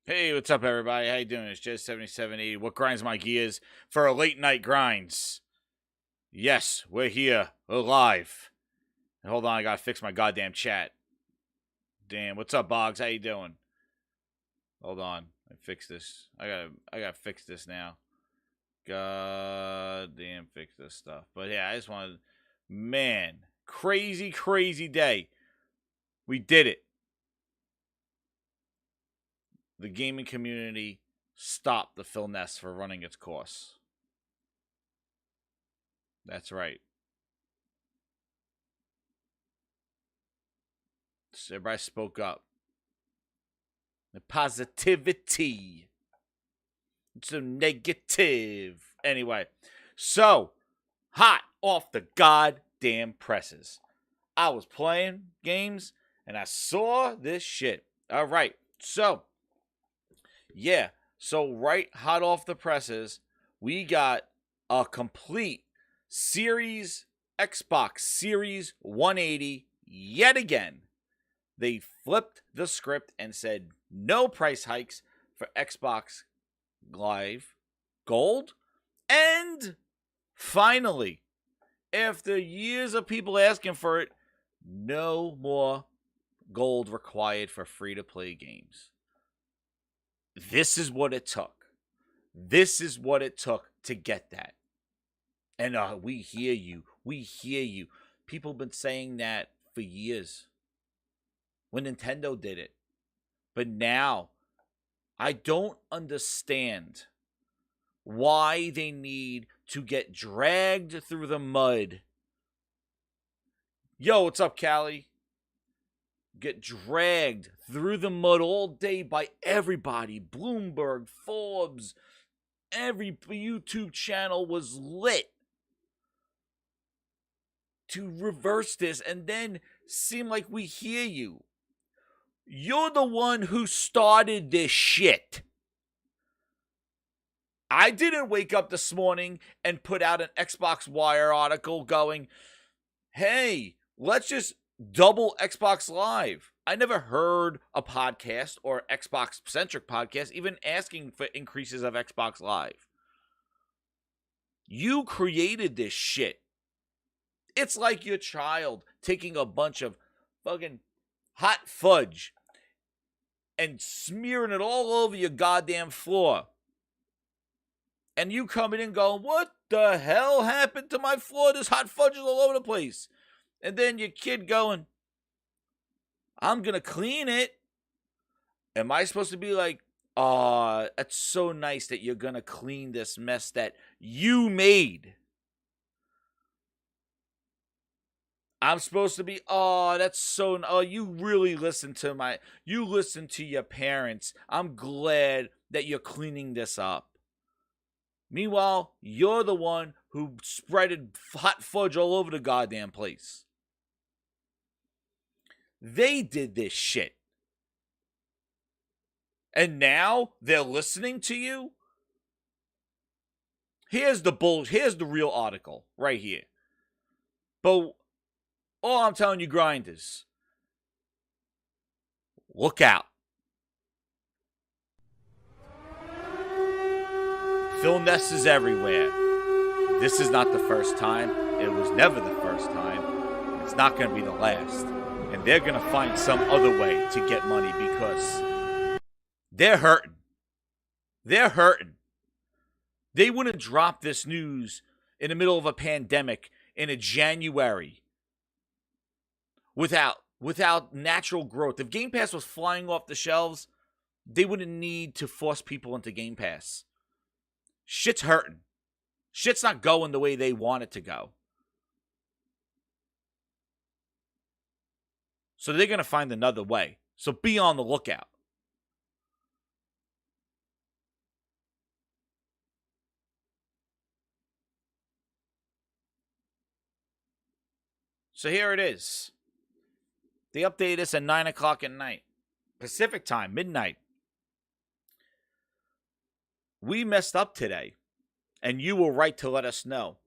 Hey, what's up, everybody? How you doing? It's Jez7780. What grinds my gears for a late night grinds? Yes, we're here. We're live. Hold on, I gotta fix my goddamn chat. Damn, what's up, Boggs? How you doing? Hold on, I fixed this. I gotta fix this now. Goddamn, fix this stuff. But yeah, I just wanted, man, crazy day. We did it. The gaming community stopped the Philness for running its course. That's right. So everybody spoke up. The positivity. It's so negative. Anyway, so hot off the goddamn presses. I was playing games and I saw this shit. All right, so yeah, so right hot off the presses, we got a complete Xbox Series 180 yet again. They flipped the script and said no price hikes for Xbox Live Gold. And finally, after years of people asking for it, no more gold required for free-to-play games. This is what it took. This is what it took to get that. And we hear you. We hear you. People have been saying that for years. When Nintendo did it. But now, I don't understand why they need to get dragged through the mud. Yo, what's up, Callie? Get dragged through the mud all day by everybody. Bloomberg, Forbes, every YouTube channel was lit to reverse this and then seem like we hear you. You're the one who started this shit. I didn't wake up this morning and put out an Xbox Wire article going, hey, let's just double Xbox Live. I never heard a podcast or Xbox-centric podcast even asking for increases of Xbox Live. You created this shit. It's like your child taking a bunch of fucking hot fudge and smearing it all over your goddamn floor. And you coming in going, what the hell happened to my floor? This hot fudge is all over the place. And then your kid going, I'm going to clean it. Am I supposed to be like, oh, that's so nice that you're going to clean this mess that you made? I'm supposed to be, oh, that's so, oh, you really listen to your parents. I'm glad that you're cleaning this up. Meanwhile, you're the one who spreaded hot fudge all over the goddamn place. They did this shit. And now they're listening to you? Here's the real article right here. But all I'm telling you, grinders, look out. Philness is everywhere. This is not the first time. It was never the first time. It's not going to be the last. And they're going to find some other way to get money because they're hurting. They're hurting. They wouldn't drop this news in the middle of a pandemic in a January without natural growth. If Game Pass was flying off the shelves, they wouldn't need to force people into Game Pass. Shit's hurting. Shit's not going the way they want it to go. So they're going to find another way. So be on the lookout. So here it is. They updated us at 9 o'clock at night. Pacific time, midnight. We messed up today, and you were right to let us know.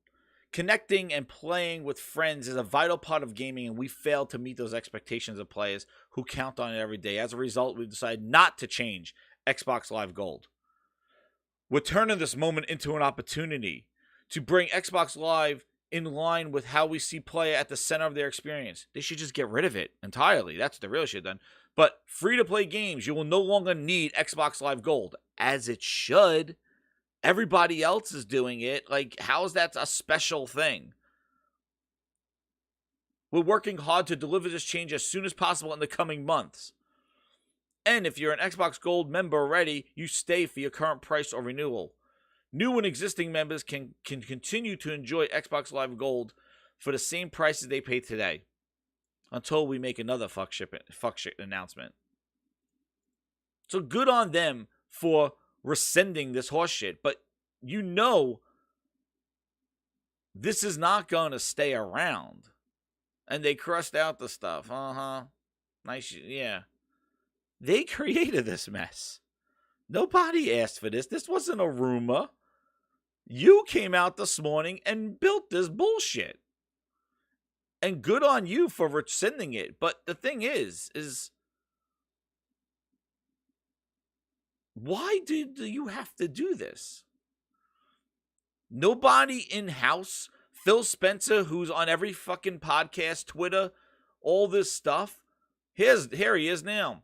Connecting and playing with friends is a vital part of gaming, and we failed to meet those expectations of players who count on it every day. As a result, we've decided not to change Xbox Live Gold. We're turning this moment into an opportunity to bring Xbox Live in line with how we see play at the center of their experience. They should just get rid of it entirely. That's what the real shit done. But free-to-play games, you will no longer need Xbox Live Gold, as it should. Everybody else is doing it. Like, how is that a special thing? We're working hard to deliver this change as soon as possible in the coming months. And if you're an Xbox Gold member already, you stay for your current price or renewal. New and existing members can continue to enjoy Xbox Live Gold for the same prices they pay today, until we make another fuck shit announcement. So good on them for rescinding this horse shit, but you know this is not going to stay around. And they crossed out the stuff. Nice, yeah. They created this mess. Nobody asked for this. This wasn't a rumor. You came out this morning and built this bullshit. And good on you for rescinding it. But the thing is why do you have to do this? Nobody in-house, Phil Spencer, who's on every fucking podcast, Twitter, all this stuff. Here he is now.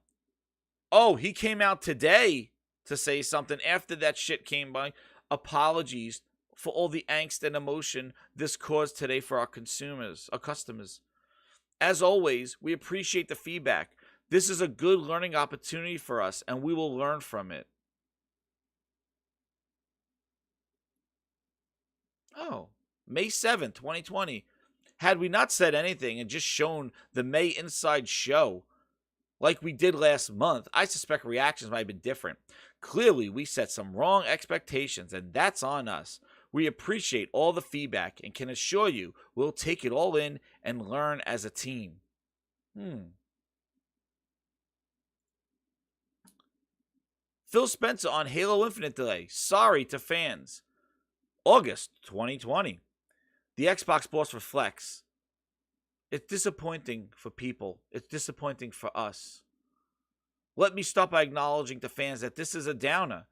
Oh, he came out today to say something after that shit came by. Apologies for all the angst and emotion this caused today for our consumers, our customers. As always, we appreciate the feedback. This is a good learning opportunity for us, and we will learn from it. Oh, May 7th, 2020. Had we not said anything and just shown the May Inside show like we did last month, I suspect reactions might have been different. Clearly, we set some wrong expectations, and that's on us. We appreciate all the feedback and can assure you we'll take it all in and learn as a team. Phil Spencer on Halo Infinite delay. Sorry to fans. August 2020. The Xbox boss reflects. It's disappointing for people. It's disappointing for us. Let me start by acknowledging to fans that this is a downer.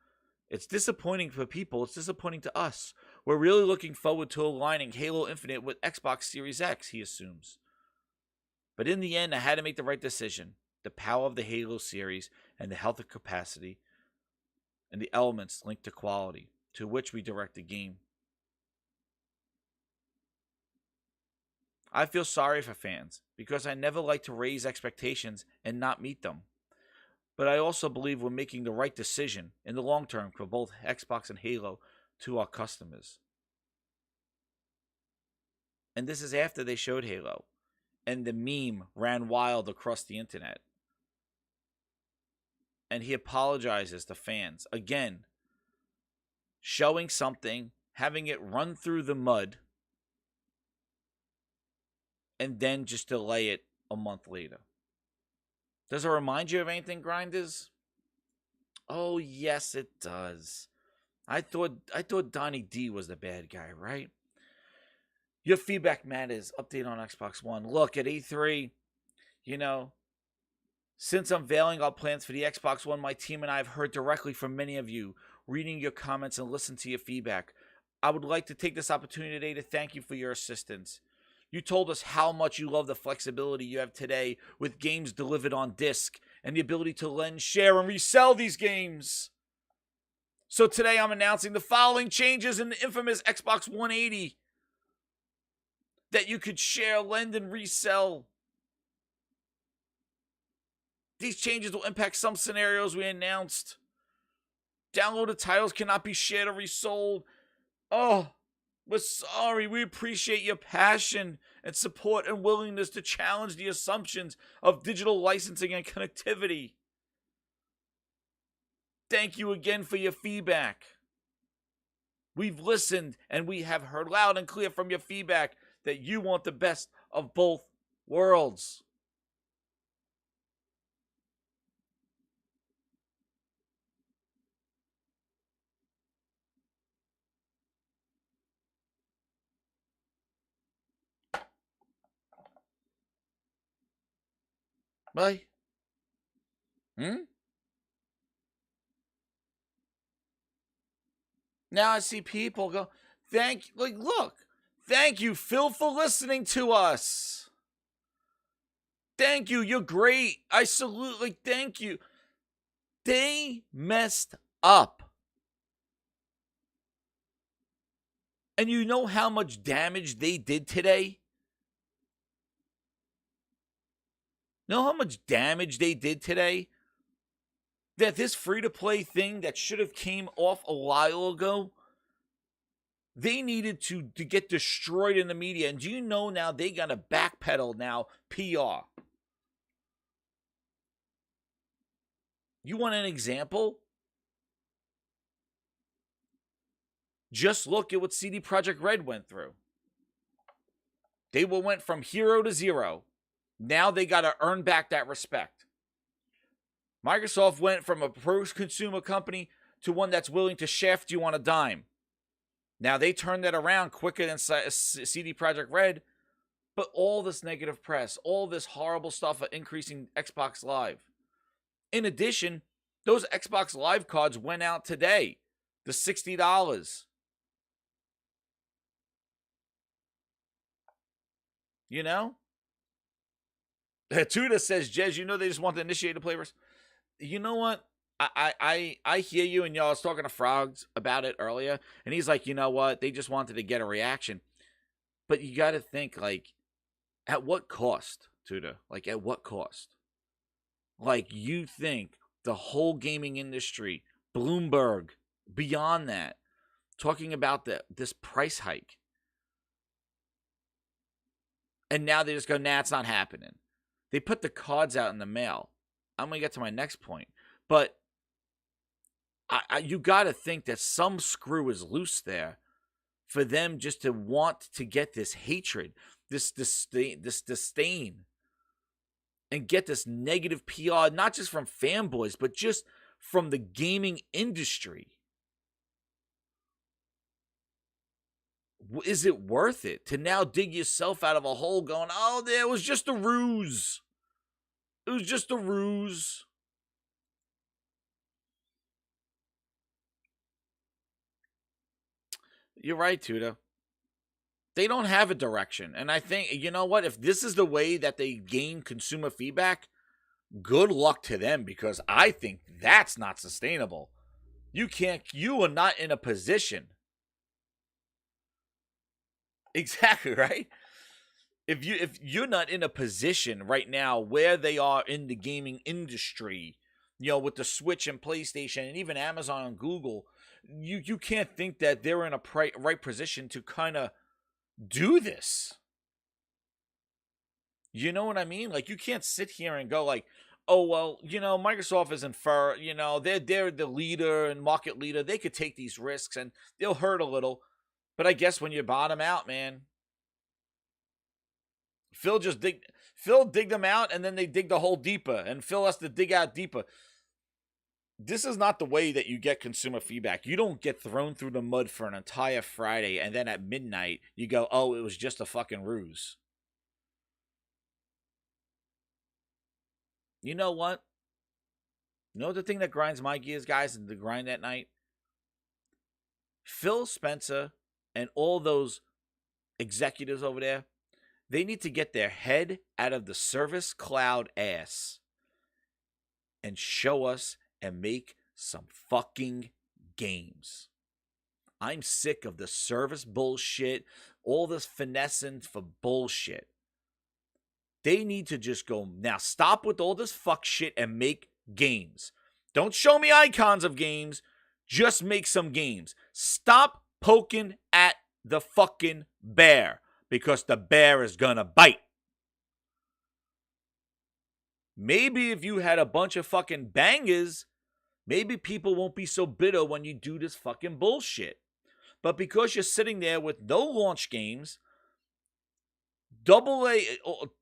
It's disappointing for people. It's disappointing to us. We're really looking forward to aligning Halo Infinite with Xbox Series X, he assumes. But in the end, I had to make the right decision. The power of the Halo series and the health of capacity and the elements linked to quality, to which we direct the game. I feel sorry for fans because I never like to raise expectations and not meet them. But I also believe we're making the right decision in the long term for both Xbox and Halo to our customers. And this is after they showed Halo, and the meme ran wild across the internet. And he apologizes to fans. Again, showing something, having it run through the mud, and then just delay it a month later. Does it remind you of anything, Grinders? Oh, yes, it does. I thought Donnie D was the bad guy, right? Your feedback matters. Update on Xbox One. Look, at E3, since unveiling our plans for the Xbox One, my team and I have heard directly from many of you, reading your comments and listening to your feedback. I would like to take this opportunity today to thank you for your assistance. You told us how much you love the flexibility you have today with games delivered on disc and the ability to lend, share, and resell these games. So today I'm announcing the following changes in the infamous Xbox 180 that you could share, lend, and resell. These changes will impact some scenarios we announced. Downloaded titles cannot be shared or resold. Oh, we're sorry. We appreciate your passion and support and willingness to challenge the assumptions of digital licensing and connectivity. Thank you again for your feedback. We've listened and we have heard loud and clear from your feedback that you want the best of both worlds. Bye. Now I see people go, thank you, Phil, for listening to us. Thank you, you're great. I salute, thank you. They messed up. And you know how much damage they did today? Know how much damage they did today? That this free-to-play thing that should have came off a while ago, they needed to get destroyed in the media. And do you know now they got to backpedal now PR? You want an example? Just look at what CD Projekt Red went through. They went from hero to zero. Now they got to earn back that respect. Microsoft went from a pro-consumer company to one that's willing to shaft you on a dime. Now they turned that around quicker than CD Projekt Red, but all this negative press, all this horrible stuff of increasing Xbox Live. In addition, those Xbox Live cards went out today, the $60. You know? Tuda says, Jez, you know they just want to initiate the players. You know what? I hear you, and y'all, I was talking to Frogs about it earlier, and he's like, you know what? They just wanted to get a reaction. But you got to think, at what cost, Tuda? At what cost? You think the whole gaming industry, Bloomberg, beyond that, talking about this price hike. And now they just go, nah, it's not happening. They put the cards out in the mail. I'm going to get to my next point. But you got to think that some screw is loose there for them just to want to get this hatred, this disdain, and get this negative PR, not just from fanboys, but just from the gaming industry. Is it worth it to now dig yourself out of a hole going, oh, there was just a ruse. It was just a ruse. You're right, Tuda. They don't have a direction. And I think, you know what? If this is the way that they gain consumer feedback, good luck to them, because I think that's not sustainable. You are not in a position. Exactly, right? If you're not in a position right now where they are in the gaming industry, with the Switch and PlayStation and even Amazon and Google, you can't think that they're in a right position to kind of do this. You know what I mean? You can't sit here and go oh, well, Microsoft isn't fair. They're the leader and market leader. They could take these risks and they'll hurt a little. But I guess when you bottom out, man, Phil dig them out, and then they dig the hole deeper, and Phil has to dig out deeper. This is not the way that you get consumer feedback. You don't get thrown through the mud for an entire Friday, and then at midnight, you go, oh, it was just a fucking ruse. You know what? You know the thing that grinds my gears, guys, and the grind at night? Phil Spencer and all those executives over there, they need to get their head out of the Service Cloud ass and show us and make some fucking games. I'm sick of the service bullshit, all this finessing for bullshit. They need to just go, now stop with all this fuck shit and make games. Don't show me icons of games, just make some games. Stop poking at the fucking bear, because the bear is gonna bite. Maybe if you had a bunch of fucking bangers, maybe people won't be so bitter when you do this fucking bullshit. But because you're sitting there with no launch games, AA,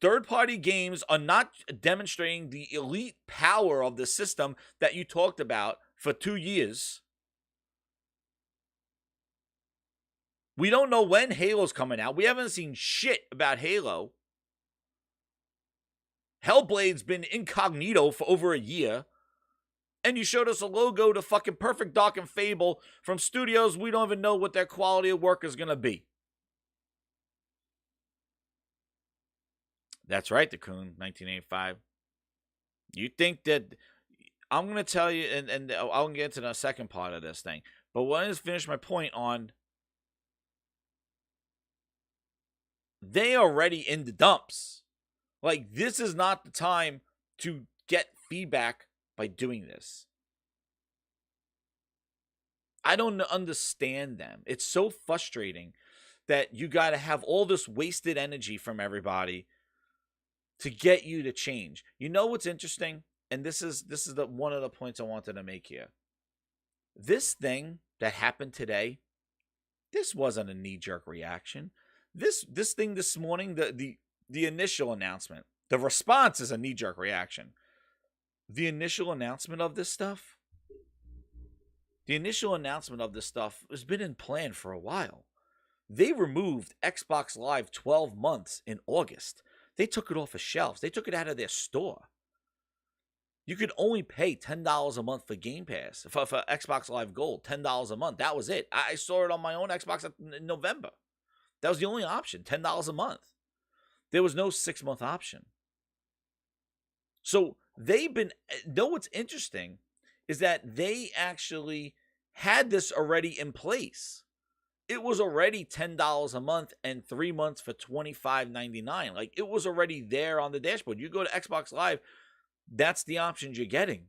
third-party games are not demonstrating the elite power of the system that you talked about for 2 years. We don't know when Halo's coming out. We haven't seen shit about Halo. Hellblade's been incognito for over a year. And you showed us a logo to fucking Perfect Dark and Fable from studios we don't even know what their quality of work is going to be. That's right, the Coon, 1985. You think that... I'm going to tell you, and I'll get into the second part of this thing. But when I just finish my point on... They are already in the dumps. Like, this is not the time to get feedback by doing this. I don't understand them. It's so frustrating that you got to have all this wasted energy from everybody to get you to change. You know what's interesting? And this is one of the points I wanted to make here. This thing that happened today, this wasn't a knee-jerk reaction. This thing this morning, the initial announcement, the response is a knee-jerk reaction. The initial announcement of this stuff has been in plan for a while. They removed Xbox Live 12 months in August. They took it off of shelves. They took it out of their store. You could only pay $10 a month for Game Pass, for Xbox Live Gold, $10 a month. That was it. I saw it on my own Xbox in November. That was the only option, $10 a month. There was no 6-month option. So they've been... know what's interesting is that they actually had this already in place. It was already $10 a month and 3 months for $25.99. Like, it was already there on the dashboard. You go to Xbox Live, that's the options you're getting.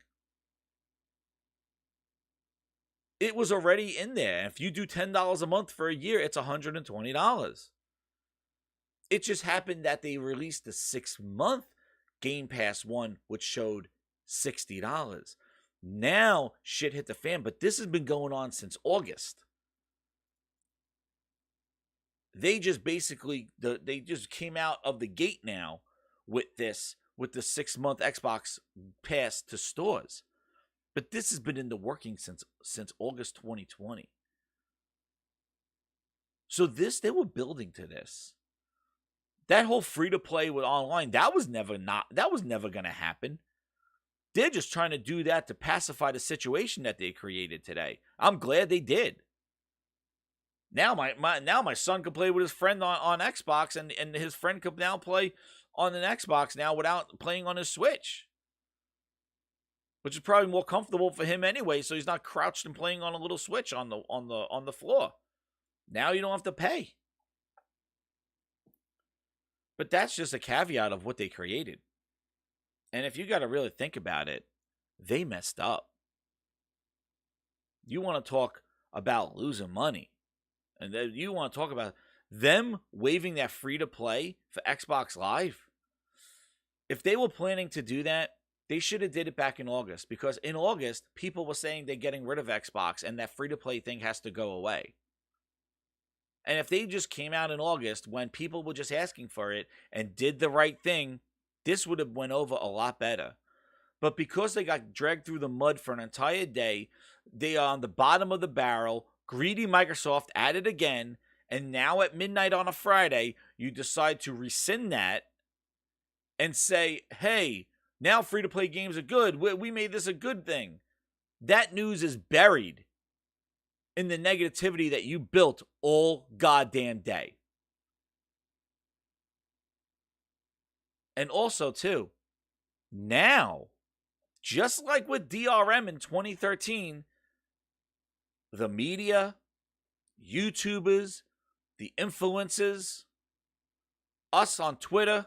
It was already in there. If you do $10 a month for a year, it's $120. It just happened that they released the 6-month Game Pass one, which showed $60. Now, shit hit the fan, but this has been going on since August. They just basically, they just came out of the gate now with this, with the 6-month Xbox Pass to stores. But this has been in the working since August 2020. So they were building to this. That whole free-to-play with online, that was never going to happen. They're just trying to do that to pacify the situation that they created today. I'm glad they did. Now my son can play with his friend on Xbox, and his friend could now play on an Xbox now without playing on his Switch. Which is probably more comfortable for him anyway, so he's not crouched and playing on a little Switch on the floor. Now you don't have to pay. But that's just a caveat of what they created. And if you got to really think about it, they messed up. You want to talk about losing money. And then you want to talk about them waiving that free-to-play for Xbox Live. If they were planning to do that, they should have did it back in August. Because in August, people were saying they're getting rid of Xbox and that free-to-play thing has to go away. And if they just came out in August when people were just asking for it and did the right thing, this would have went over a lot better. But because they got dragged through the mud for an entire day, they are on the bottom of the barrel. Greedy Microsoft at it again. And now at midnight on a Friday, you decide to rescind that and say, hey, now free-to-play games are good. We made this a good thing. That news is buried in the negativity that you built all goddamn day. And also, too, now, just like with DRM in 2013, the media, YouTubers, the influencers, us on Twitter,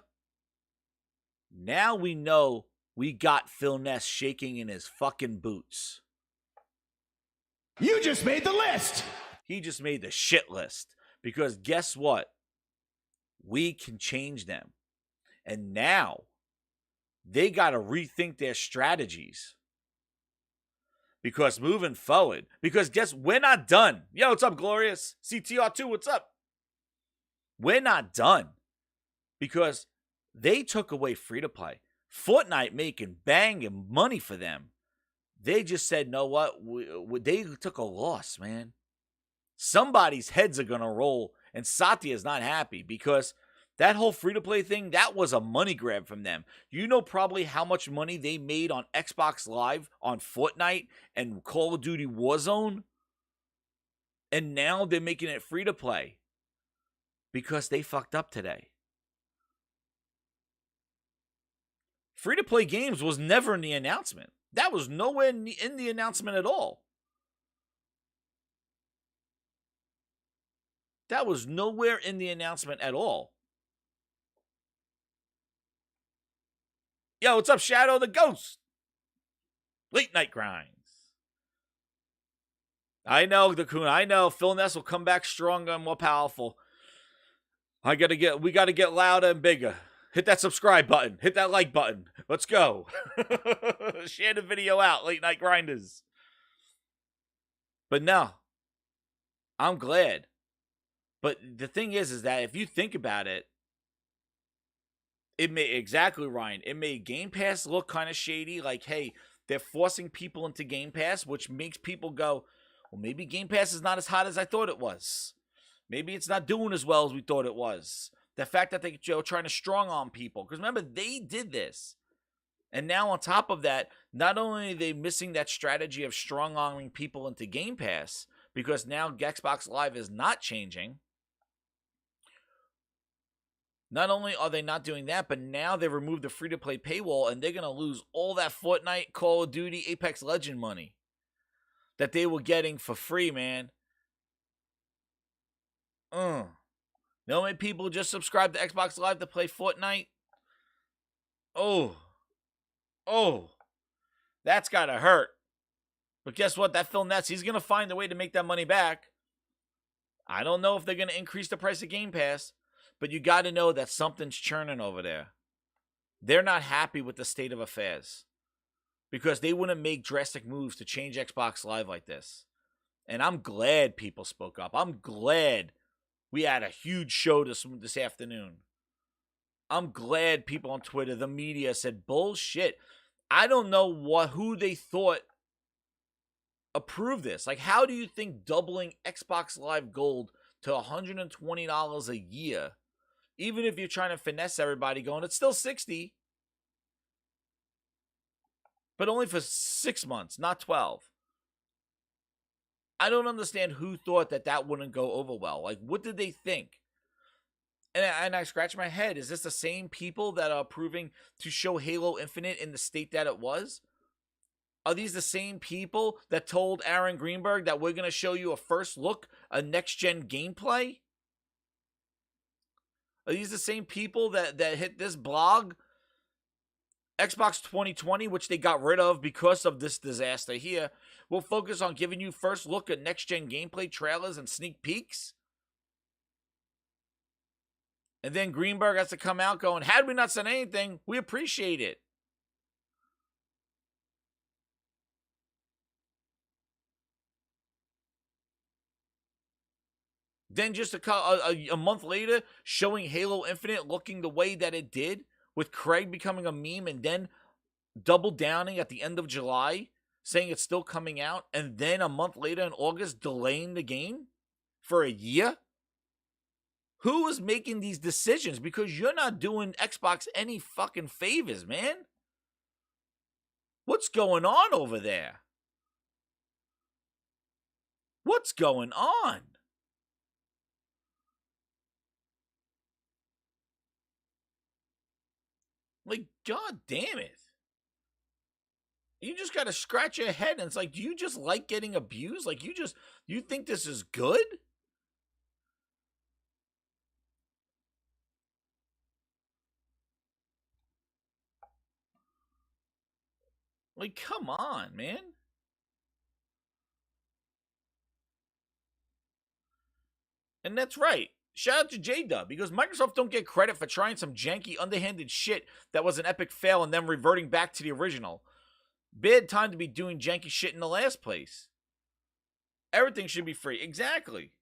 now we know we got Philness shaking in his fucking boots. You just made the list! He just made the shit list. Because guess what? We can change them. And now, they got to rethink their strategies. Because moving forward, because guess, we're not done. Yo, what's up, Glorious? CTR2, what's up? We're not done. Because they took away free-to-play. Fortnite making banging money for them. They just said, know what? They took a loss, man. Somebody's heads are going to roll, and Satya is not happy because That whole free-to-play thing, that was a money grab from them. You know probably how much money they made on Xbox Live, on Fortnite, and Call of Duty Warzone? And now they're making it free-to-play because they fucked up today. Free-to-play games was never in the announcement. That was nowhere in the announcement at all. That was nowhere in the announcement at all. Yo, what's up, Shadow the Ghost? Late Night Grinds. I know, Dakun. I know. Philness will come back stronger and more powerful. We gotta get louder and bigger. Hit that subscribe button. Hit that like button. Let's go. Share the video out, Late Night Grinders. But no, I'm glad. But the thing is that if you think about it, exactly, Ryan. It made Game Pass look kind of shady. Like, hey, they're forcing people into Game Pass, which makes people go, well, maybe Game Pass is not as hot as I thought it was. Maybe it's not doing as well as we thought it was. The fact that they're trying to strong arm people. Because remember, they did this. And now on top of that, not only are they missing that strategy of strong arming people into Game Pass, because now Xbox Live is not changing. Not only are they not doing that, but now they removed the free-to-play paywall, and they're going to lose all that Fortnite, Call of Duty, Apex Legend money that they were getting for free, man. Know how many people just subscribe to Xbox Live to play Fortnite? Oh, that's got to hurt. But guess what? That Philness, he's going to find a way to make that money back. I don't know if they're going to increase the price of Game Pass. But you got to know that something's churning over there. They're not happy with the state of affairs because they wouldn't make drastic moves to change Xbox Live like this. And I'm glad people spoke up. I'm glad we had a huge show this afternoon. I'm glad people on Twitter, the media said bullshit. I don't know who they thought approved this. Like, how do you think doubling Xbox Live Gold to $120 a year, even if you're trying to finesse everybody going, it's still $60, but only for 6 months, not 12. I don't understand who thought that wouldn't go over well. Like, what did they think? And I scratch my head. Is this the same people that are approving to show Halo Infinite in the state that it was? Are these the same people that told Aaron Greenberg that we're going to show you a first look, a next-gen gameplay? Are these the same people that hit this blog, Xbox 2020, which they got rid of because of this disaster here, will focus on giving you first look at next-gen gameplay trailers and sneak peeks? And then Greenberg has to come out going, had we not said anything, we appreciate it. Then just a month later, showing Halo Infinite looking the way that it did, with Craig becoming a meme, and then double downing at the end of July, saying it's still coming out, and then a month later in August, delaying the game for a year? Who is making these decisions? Because you're not doing Xbox any fucking favors, man. What's going on over there? What's going on? Like, god damn it. You just got to scratch your head, and it's like, do you just like getting abused? Like, you think this is good? Like, come on, man. And that's right. Shout out to J-Dub, because Microsoft don't get credit for trying some janky, underhanded shit that was an epic fail and then reverting back to the original. Bad time to be doing janky shit in the last place. Everything should be free. Exactly.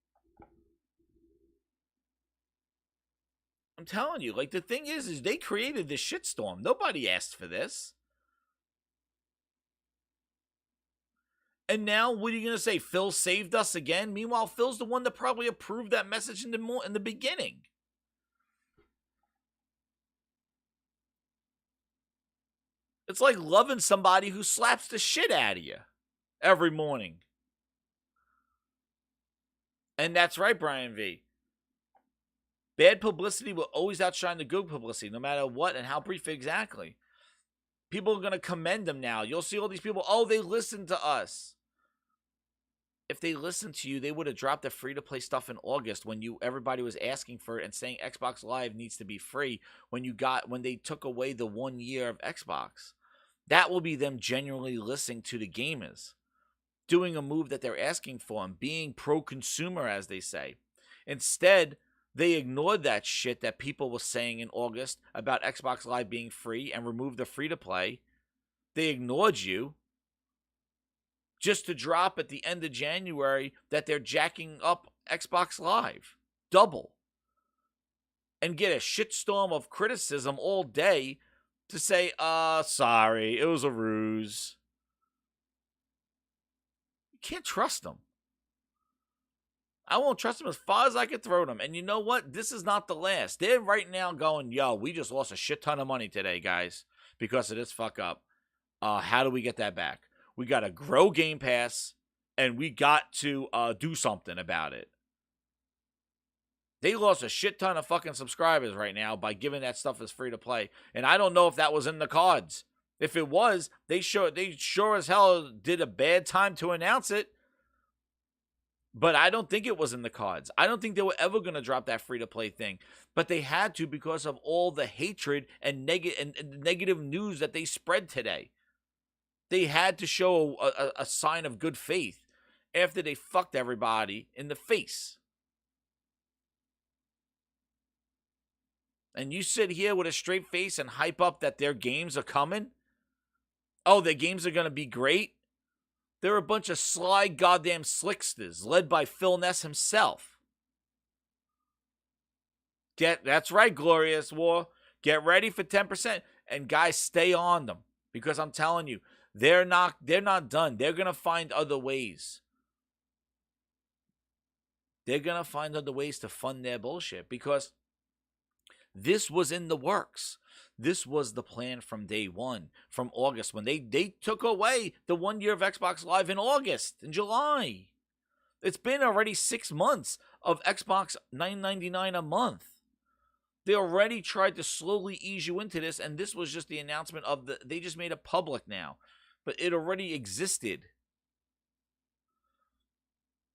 I'm telling you, like, the thing is they created this shitstorm. Nobody asked for this. And now, what are you going to say? Phil saved us again? Meanwhile, Phil's the one that probably approved that message in the beginning. It's like loving somebody who slaps the shit out of you every morning. And that's right, Brian V. Bad publicity will always outshine the good publicity, no matter what and how brief exactly. People are going to commend them now. You'll see all these people, oh, they listened to us. If they listened to you, they would have dropped the free-to-play stuff in August when everybody was asking for it and saying Xbox Live needs to be free when they took away the 1 year of Xbox. That will be them genuinely listening to the gamers, doing a move that they're asking for and being pro-consumer, as they say. Instead, they ignored that shit that people were saying in August about Xbox Live being free and removed the free-to-play. They ignored you just to drop at the end of January that they're jacking up Xbox Live double and get a shitstorm of criticism all day to say, sorry, it was a ruse. You can't trust them. I won't trust them as far as I can throw them. And you know what? This is not the last. They're right now going, yo, we just lost a shit ton of money today, guys, because of this fuck up. How do we get that back? We got to grow Game Pass, and we got to do something about it. They lost a shit ton of fucking subscribers right now by giving that stuff as free to play. And I don't know if that was in the cards. If it was, they sure as hell did a bad time to announce it. But I don't think it was in the cards. I don't think they were ever going to drop that free-to-play thing. But they had to because of all the hatred and negative news that they spread today. They had to show a sign of good faith after they fucked everybody in the face. And you sit here with a straight face and hype up that their games are coming? Oh, their games are going to be great? They're a bunch of sly goddamn slicksters led by Philness himself. That's right, Glorious War. Get ready for 10%. And guys, stay on them. Because I'm telling you, they're not done. They're going to find other ways. They're going to find other ways to fund their bullshit. Because this was in the works. This was the plan from day one, from August, when they took away the 1 year of Xbox Live in August, in July. It's been already 6 months of Xbox $9.99 a month. They already tried to slowly ease you into this, and this was just the announcement of they just made it public now. But it already existed.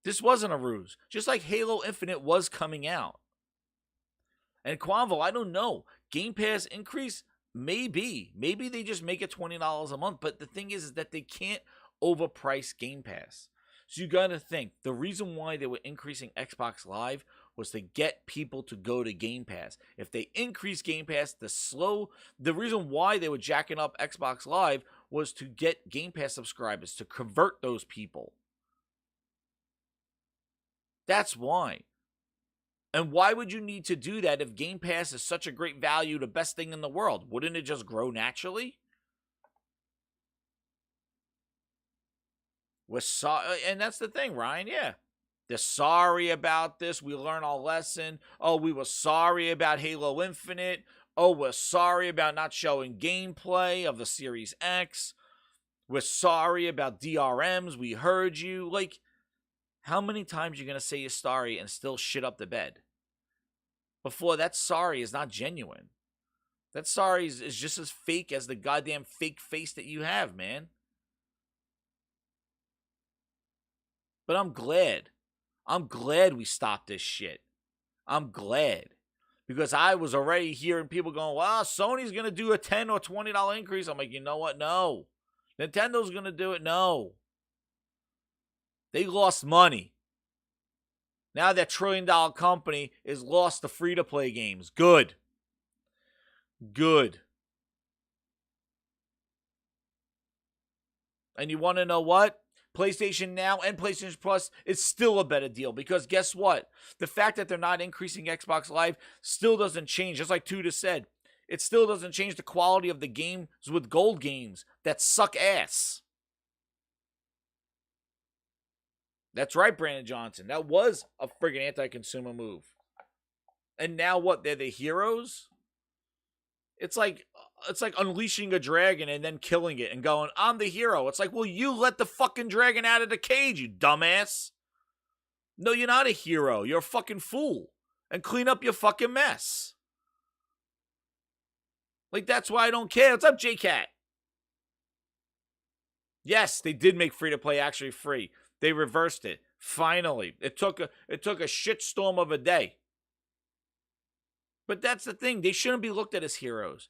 This wasn't a ruse. Just like Halo Infinite was coming out. And Quanvo, I don't know. Game Pass increase? Maybe. Maybe they just make it $20 a month. But the thing is that they can't overprice Game Pass. So you got to think, the reason why they were increasing Xbox Live was to get people to go to Game Pass. If they increase Game Pass, the reason why they were jacking up Xbox Live was to get Game Pass subscribers, to convert those people. That's why. And why would you need to do that if Game Pass is such a great value, the best thing in the world? Wouldn't it just grow naturally? And that's the thing, Ryan, yeah. They're sorry about this. We learned our lesson. Oh, we were sorry about Halo Infinite. Oh, we're sorry about not showing gameplay of the Series X. We're sorry about DRMs. We heard you. Like, how many times are you going to say you're sorry and still shit up the bed? Before, that sorry is not genuine. That sorry is just as fake as the goddamn fake face that you have, man. But I'm glad. I'm glad we stopped this shit. I'm glad. Because I was already hearing people going, well, Sony's going to do a $10 or $20 increase. I'm like, you know what? No. Nintendo's going to do it. No. They lost money. Now that $1 trillion company is lost to free-to-play games. Good. Good. And you want to know what? PlayStation Now and PlayStation Plus is still a better deal. Because guess what? The fact that they're not increasing Xbox Live still doesn't change. Just like Tuda said. It still doesn't change the quality of the games with gold games that suck ass. That's right, Brandon Johnson. That was a friggin' anti-consumer move. And now what? They're the heroes? It's like, unleashing a dragon and then killing it and going, I'm the hero. It's like, well, you let the fucking dragon out of the cage, you dumbass. No, you're not a hero. You're a fucking fool. And clean up your fucking mess. Like, that's why I don't care. What's up, J-Cat? Yes, they did make free-to-play actually free. They reversed it. Finally. It took a shitstorm of a day. But that's the thing. They shouldn't be looked at as heroes.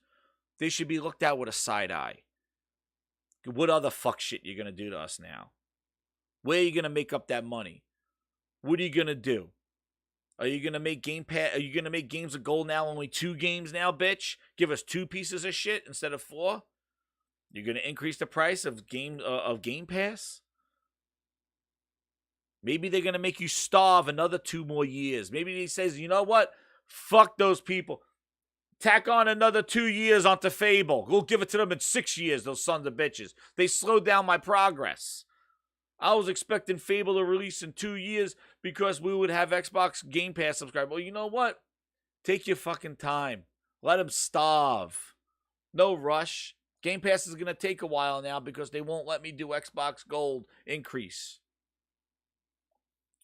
They should be looked at with a side eye. What other fuck shit you going to do to us now? Where are you going to make up that money? What are you going to do? Are you going to make Game Pass? Are you going to make Games of Gold now only 2 games now, bitch? Give us 2 pieces of shit instead of 4? You're going to increase the price of Game Pass? Maybe they're going to make you starve another 2 more years. Maybe he says, you know what? Fuck those people. Tack on another 2 years onto Fable. We'll give it to them in 6 years, those sons of bitches. They slowed down my progress. I was expecting Fable to release in 2 years because we would have Xbox Game Pass subscribers. Well, you know what? Take your fucking time. Let them starve. No rush. Game Pass is going to take a while now because they won't let me do Xbox Gold increase.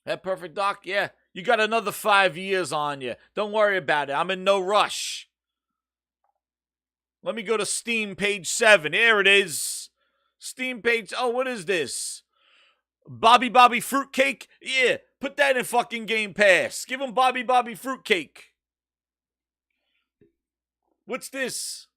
That Perfect Doc? Yeah. You got another 5 years on you. Don't worry about it. I'm in no rush. Let me go to Steam page 7. There it is. Steam page. Oh, what is this? Bobby Fruitcake? Yeah, put that in fucking Game Pass. Give him Bobby Fruitcake. What's this?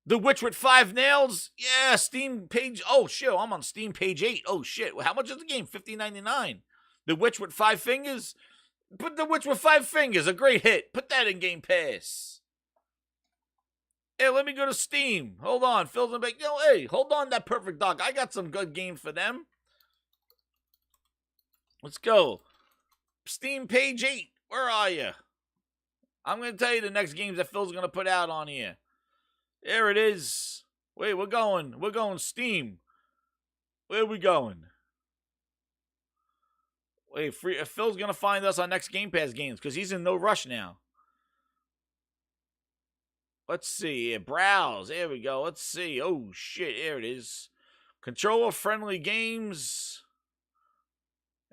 The Witch with 5 Nails? Yeah, Steam page. Oh, shit, I'm on Steam page 8. Oh, shit. How much is the game? $15.99. The Witch with 5 Fingers? Put The Witch with 5 Fingers. A great hit. Put that in Game Pass. Hey, let me go to Steam. Hold on. Phil's back. Yo, hey, hold on, that Perfect Doc. I got some good games for them. Let's go. Steam page 8. Where are you? I'm going to tell you the next games that Phil's going to put out on here. There it is. Wait, we're going Steam. Where are we going? Wait, Phil's going to find us our next Game Pass games because he's in no rush now. Let's see here. Browse. There we go. Let's see. Oh, shit. There it is. Controller-friendly games.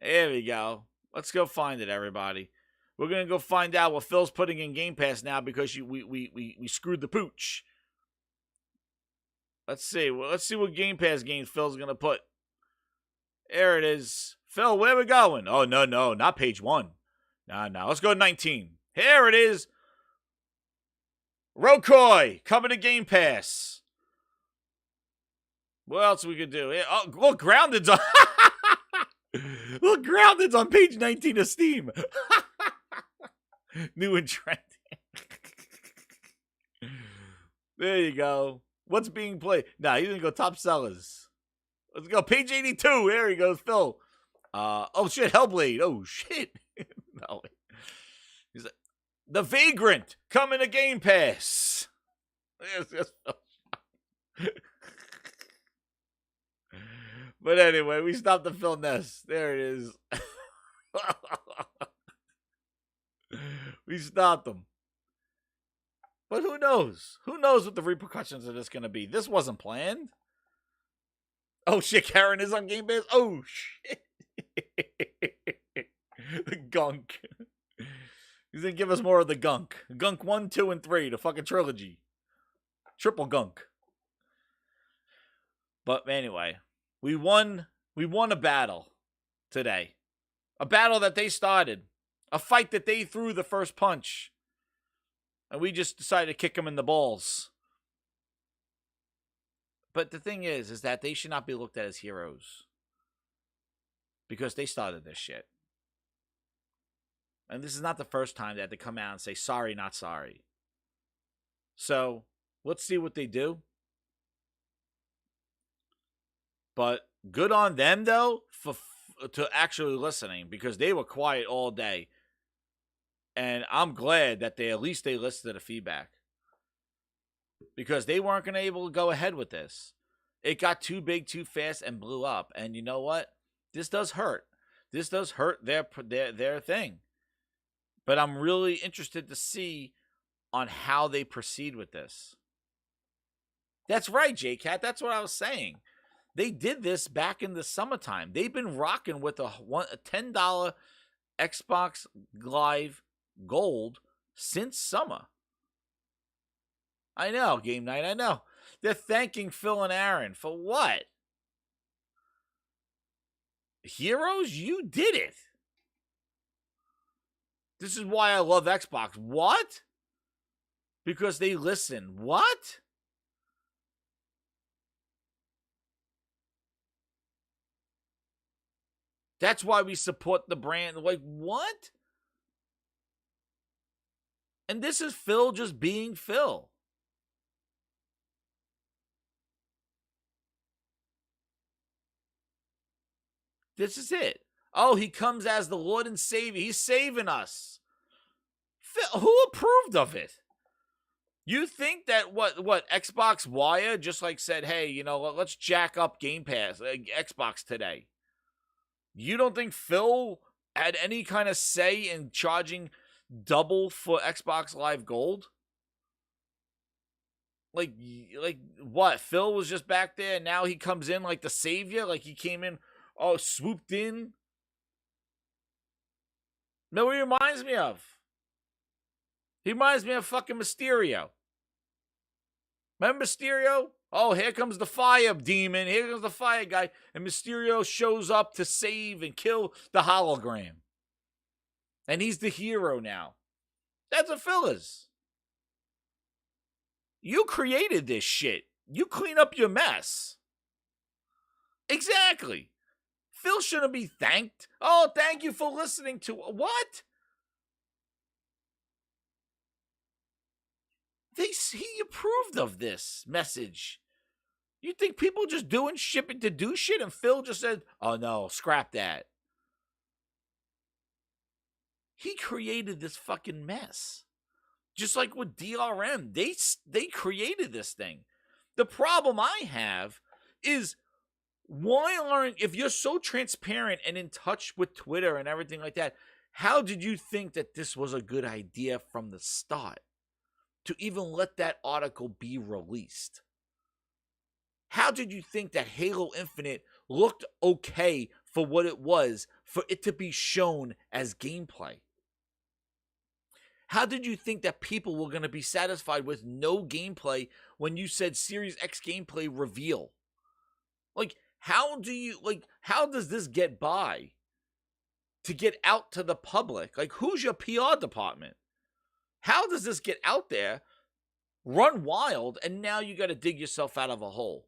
There we go. Let's go find it, everybody. We're going to go find out what Phil's putting in Game Pass now because we screwed the pooch. Let's see. Well, let's see what Game Pass games Phil's going to put. There it is. Phil, where we going? Oh, no, not page 1. No. Let's go to 19. Here it is. Rokoi, coming to Game Pass. What else we could do? Oh, look, Grounded's on. Look, Grounded's on page 19 of Steam. New and trending. There you go. What's being played? Nah, he's gonna go top sellers. Let's go. Page 82. There he goes, Phil. Oh shit, Hellblade. Oh shit. No. He's like, The Vagrant coming to Game Pass. But anyway, we stopped the Philness. There it is. We stopped them. But who knows? Who knows what the repercussions of this going to be? This wasn't planned. Oh shit, Karen is on Game Pass. Oh shit. The gunk. He's going to give us more of the gunk. Gunk 1, 2, and 3. The fucking trilogy. Triple gunk. But anyway, we won a battle today. A battle that they started. A fight that they threw the first punch. And we just decided to kick them in the balls. But the thing is that they should not be looked at as heroes. Because they started this shit. And this is not the first time that they come out and say, sorry, not sorry. So, let's see what they do. But good on them, though, to actually listening. Because they were quiet all day. And I'm glad that at least they listened to the feedback. Because they weren't going to be able to go ahead with this. It got too big, too fast, and blew up. And you know what? This does hurt. This does hurt their thing. But I'm really interested to see on how they proceed with this. That's right, J-Cat. That's what I was saying. They did this back in the summertime. They've been rocking with a $10 Xbox Live Gold since summer. I know, Game Night, I know. They're thanking Phil and Aaron for what? Heroes, you did it. This is why I love Xbox. What? Because they listen. What? That's why we support the brand. Like, what? And this is Phil just being Phil. This is it. Oh, he comes as the Lord and Savior. He's saving us. Phil, who approved of it? You think that what Xbox Wire just like said, hey, you know, let's jack up Game Pass, Xbox today. You don't think Phil had any kind of say in charging double for Xbox Live Gold? Like what? Phil was just back there, and now he comes in like the savior? Like he came in, swooped in? No, he reminds me of? He reminds me of fucking Mysterio. Remember Mysterio? Oh, here comes the fire demon. Here comes the fire guy. And Mysterio shows up to save and kill the hologram. And he's the hero now. That's what Phil is. You created this shit. You clean up your mess. Exactly. Phil shouldn't be thanked. Oh, thank you for listening to... What? He approved of this message. You think people just doing shipping to do shit and Phil just said, oh no, scrap that. He created this fucking mess. Just like with DRM, they created this thing. The problem I have is if you're so transparent and in touch with Twitter and everything like that, how did you think that this was a good idea from the start? To even let that article be released? How did you think that Halo Infinite looked okay for what it was, for it to be shown as gameplay? How did you think that people were going to be satisfied with no gameplay when you said Series X gameplay reveal? Like, how does this get by to get out to the public? Like, who's your PR department? How does this get out there, run wild, and now you got to dig yourself out of a hole?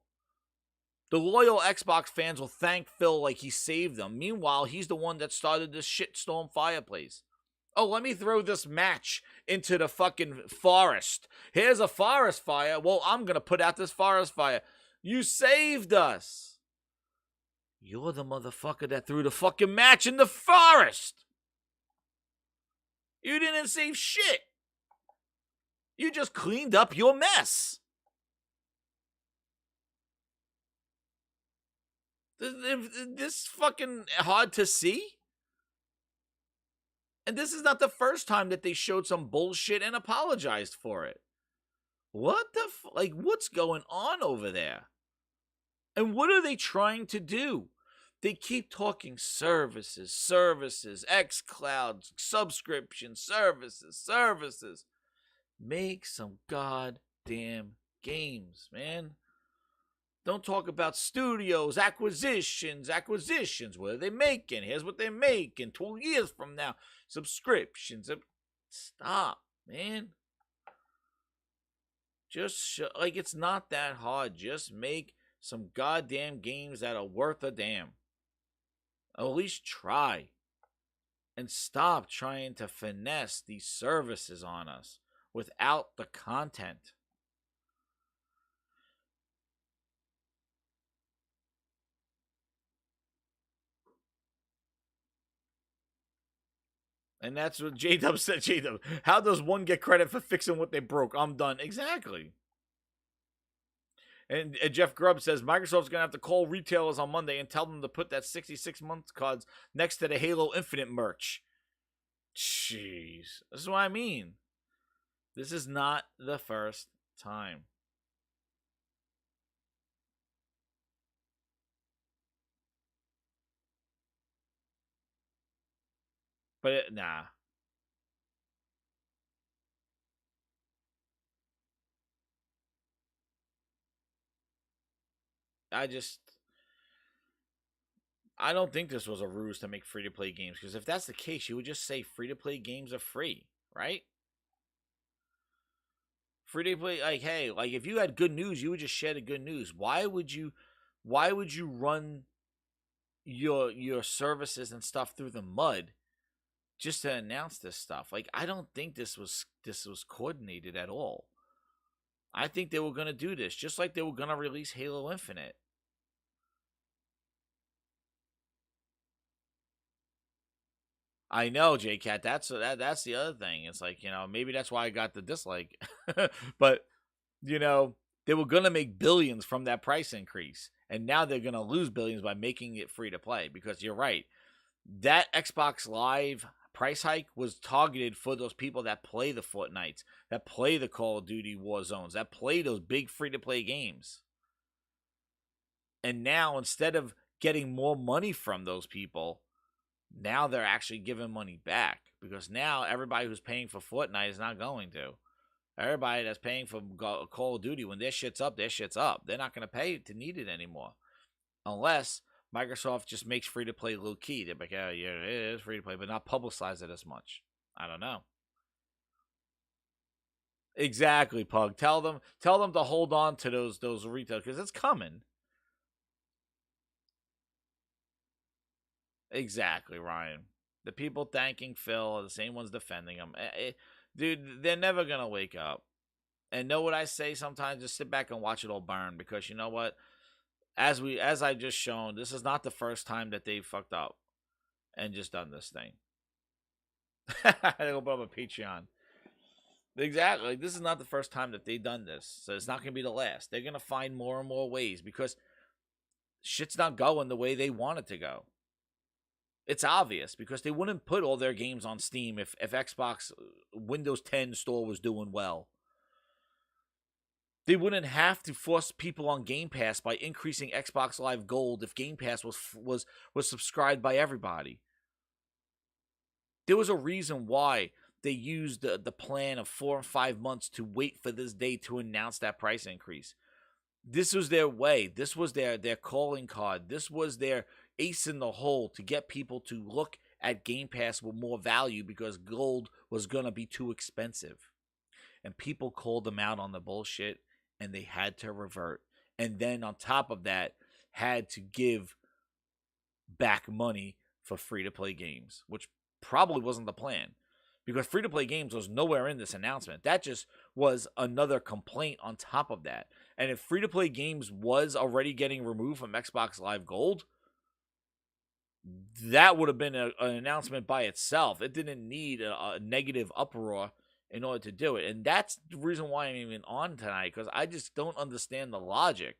The loyal Xbox fans will thank Phil like he saved them. Meanwhile, he's the one that started this shitstorm fireplace. Oh, let me throw this match into the fucking forest. Here's a forest fire. Well, I'm going to put out this forest fire. You saved us. You're the motherfucker that threw the fucking match in the forest. You didn't save shit. You just cleaned up your mess. This fucking hard to see? And this is not the first time that they showed some bullshit and apologized for it. What the what's going on over there? And what are they trying to do? They keep talking services, xCloud, subscription, services. Make some goddamn games, man. Don't talk about studios, acquisitions. What are they making? Here's what they're making 2 years from now. Subscriptions. Stop, man. Just it's not that hard. Just make some goddamn games that are worth a damn. At least try. And stop trying to finesse these services on us without the content. And that's what J-Dub said. J-Dub, how does one get credit for fixing what they broke? I'm done. Exactly. And Jeff Grubb says, Microsoft's going to have to call retailers on Monday and tell them to put that 66-month cards next to the Halo Infinite merch. Jeez. That's what I mean. This is not the first time. Nah. I just I don't think this was a ruse to make free to play games, because if that's the case, you would just say free to play games are free, right? Free to play, like, hey, like if you had good news, you would just share the good news. Why would you run your services and stuff through the mud just to announce this stuff? Like, I don't think this was coordinated at all. I think they were gonna do this just like they were gonna release Halo Infinite. I know, JCat. That's the other thing. It's like, maybe that's why I got the dislike. But you know, they were gonna make billions from that price increase, and now they're gonna lose billions by making it free to play. Because you're right, that Xbox Live price hike was targeted for those people that play the Fortnites, that play the Call of Duty War Zones, that play those big free to play games. And now, instead of getting more money from those people, now they're actually giving money back, because now everybody who's paying for Fortnite is not going to. Everybody that's paying for Call of Duty, when their shit's up, their shit's up. They're not going to pay to need it anymore. Unless Microsoft just makes free to play low key. They're like, yeah, it is free to play, but not publicize it as much. I don't know. Exactly, Pug. Tell them to hold on to those retail, because it's coming. Exactly, Ryan. The people thanking Phil are the same ones defending him. Dude, they're never gonna wake up. And know what I say sometimes? Just sit back and watch it all burn, because you know what? As I just shown, this is not the first time that they fucked up and just done this thing. They'll put up a Patreon. Exactly. Like, this is not the first time that they've done this, so it's not gonna be the last. They're gonna find more and more ways, because shit's not going the way they want it to go. It's obvious, because they wouldn't put all their games on Steam if Xbox Windows 10 store was doing well. They wouldn't have to force people on Game Pass by increasing Xbox Live Gold if Game Pass was subscribed by everybody. There was a reason why they used the plan of 4 or 5 months to wait for this day to announce that price increase. This was their way. This was their calling card. This was their ace in the hole to get people to look at Game Pass with more value, because Gold was going to be too expensive. And people called them out on the bullshit, and they had to revert. And then on top of that, had to give back money for free to play games, which probably wasn't the plan, because free to play games was nowhere in this announcement. That just was another complaint on top of that. And if free to play games was already getting removed from Xbox Live Gold, that would have been an announcement by itself. It didn't need a negative uproar in order to do it. And that's the reason why I'm even on tonight, because I just don't understand the logic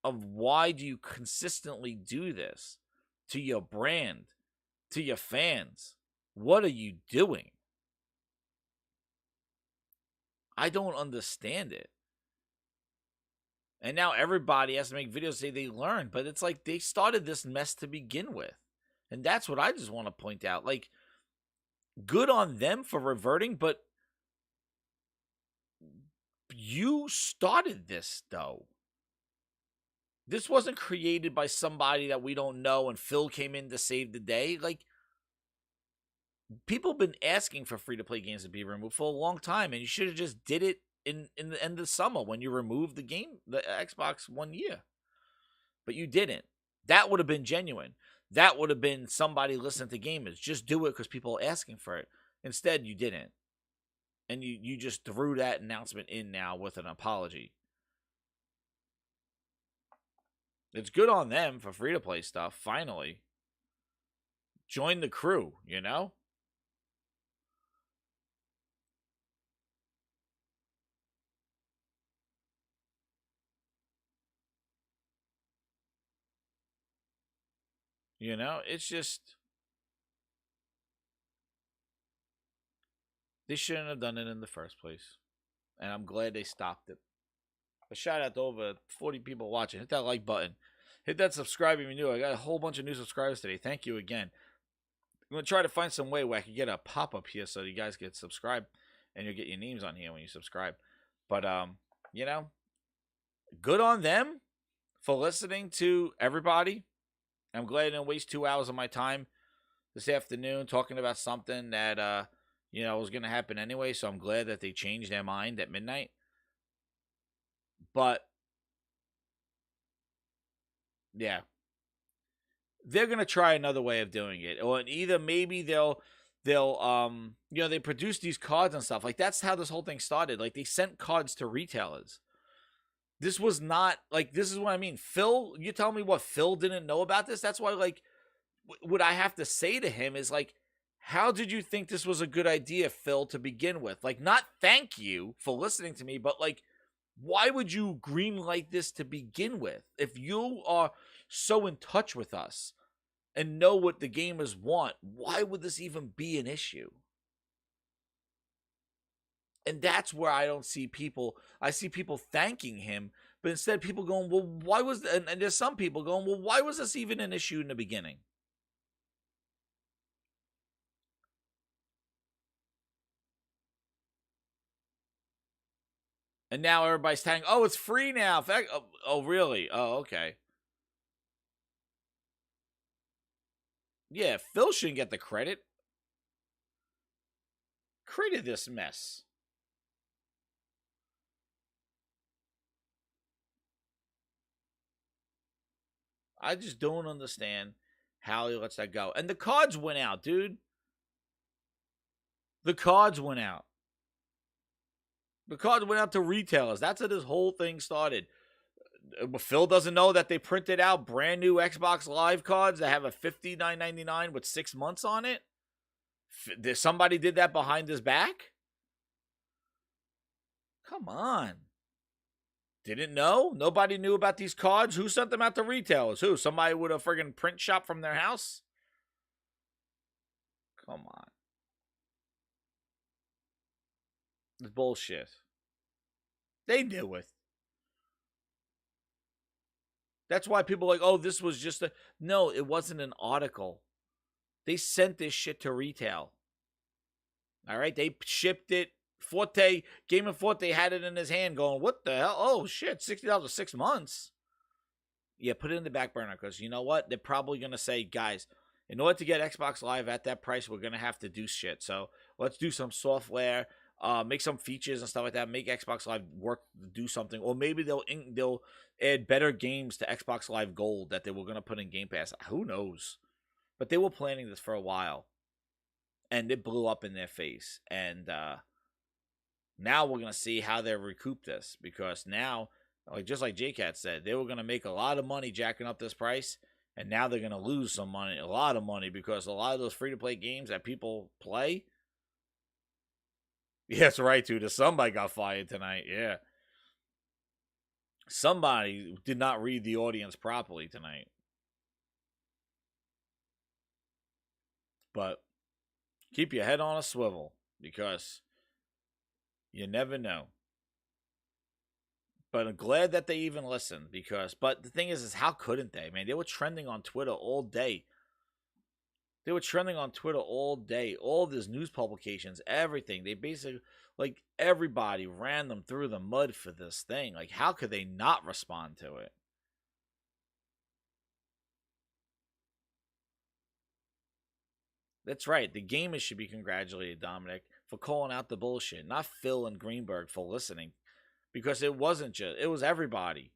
of why do you consistently do this to your brand, to your fans. What are you doing? I don't understand it. And now everybody has to make videos say they learned, but it's like they started this mess to begin with. And that's what I just want to point out. Like, good on them for reverting, but you started this, though. This wasn't created by somebody that we don't know and Phil came in to save the day. Like, people have been asking for free to play games to be removed for a long time, and you should have just did it in the end of summer when you removed the Xbox 1 year. But you didn't. That would have been genuine. That would have been somebody listening to gamers. Just do it because people are asking for it. Instead, you didn't. And you just threw that announcement in now with an apology. It's good on them for free to play stuff, finally. Join the crew, you know? It's just They shouldn't have done it in the first place. And I'm glad they stopped it. A shout out to over 40 people watching. Hit that like button. Hit that subscribe if you're new. I got a whole bunch of new subscribers today. Thank you again. I'm going to try to find some way where I can get a pop-up here so you guys get subscribed and you'll get your names on here when you subscribe. But, you know, good on them for listening to everybody. I'm glad I didn't waste 2 hours of my time this afternoon talking about something that, was going to happen anyway. So I'm glad that they changed their mind at midnight. But, yeah, they're going to try another way of doing it. Or either maybe they'll they produce these cards and stuff. Like, that's how this whole thing started. Like, they sent cards to retailers. This was not, like, this is what I mean. Phil, you tell me what Phil didn't know about this? That's why, like, what I have to say to him is, like, how did you think this was a good idea, Phil, to begin with? Like, not thank you for listening to me, but, like, why would you greenlight this to begin with? If you are so in touch with us and know what the gamers want, why would this even be an issue? And that's where I don't see people. I see people thanking him, but instead people going, well, why was, and there's some people going, well, why was this even an issue in the beginning? And now everybody's saying, oh, it's free now. Oh, really? Oh, okay. Yeah, Phil shouldn't get the credit. Created this mess. I just don't understand how he lets that go. And the cards went out, dude. The cards went out. The cards went out to retailers. That's how this whole thing started. Phil doesn't know that they printed out brand new Xbox Live cards that have a $59.99 with 6 months on it. Somebody did that behind his back? Come on. Didn't know? Nobody knew about these cards? Who sent them out to retailers? Who? Somebody with a friggin' print shop from their house? Come on. It's bullshit. They knew it. That's why people are like, oh, this was just a... No, it wasn't an article. They sent this shit to retail. All right? They shipped it. Forte, Game of Forte had it in his hand going, what the hell? Oh, shit, $60 for 6 months. Yeah, put it in the back burner because you know what? They're probably going to say, guys, in order to get Xbox Live at that price, we're going to have to do shit. So let's do some software, make some features and stuff like that, make Xbox Live work, do something. Or maybe they'll add better games to Xbox Live Gold that they were going to put in Game Pass. Who knows? But they were planning this for a while. And it blew up in their face. And now we're going to see how they recoup this. Because now, just like J-Cat said, they were going to make a lot of money jacking up this price. And now they're going to lose some money, a lot of money, because a lot of those free-to-play games that people play. Yeah, that's right, dude. Somebody got fired tonight. Yeah. Somebody did not read the audience properly tonight. But keep your head on a swivel because you never know. But I'm glad that they even listened but the thing is how couldn't they, man? They were trending on Twitter all day. All these news publications, everything. They basically, like, everybody ran them through the mud for this thing. Like, how could they not respond to it? That's right. The gamers should be congratulated, Dominic, for calling out the bullshit. Not Phil and Greenberg for listening. Because it wasn't just, it was everybody.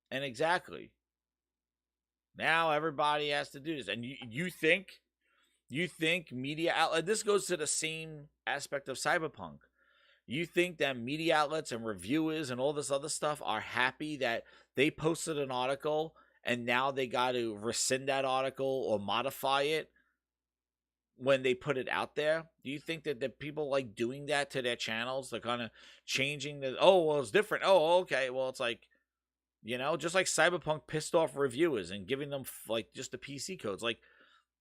And exactly. Now everybody has to do this. And you think media outlet, this goes to the same aspect of Cyberpunk. You think that media outlets and reviewers and all this other stuff are happy that they posted an article and now they got to rescind that article or modify it when they put it out there? Do you think that the people like doing that to their channels? They're kind of changing it's different. Oh, okay. Well, it's like, just like Cyberpunk pissed off reviewers and giving them like just the PC codes. Like,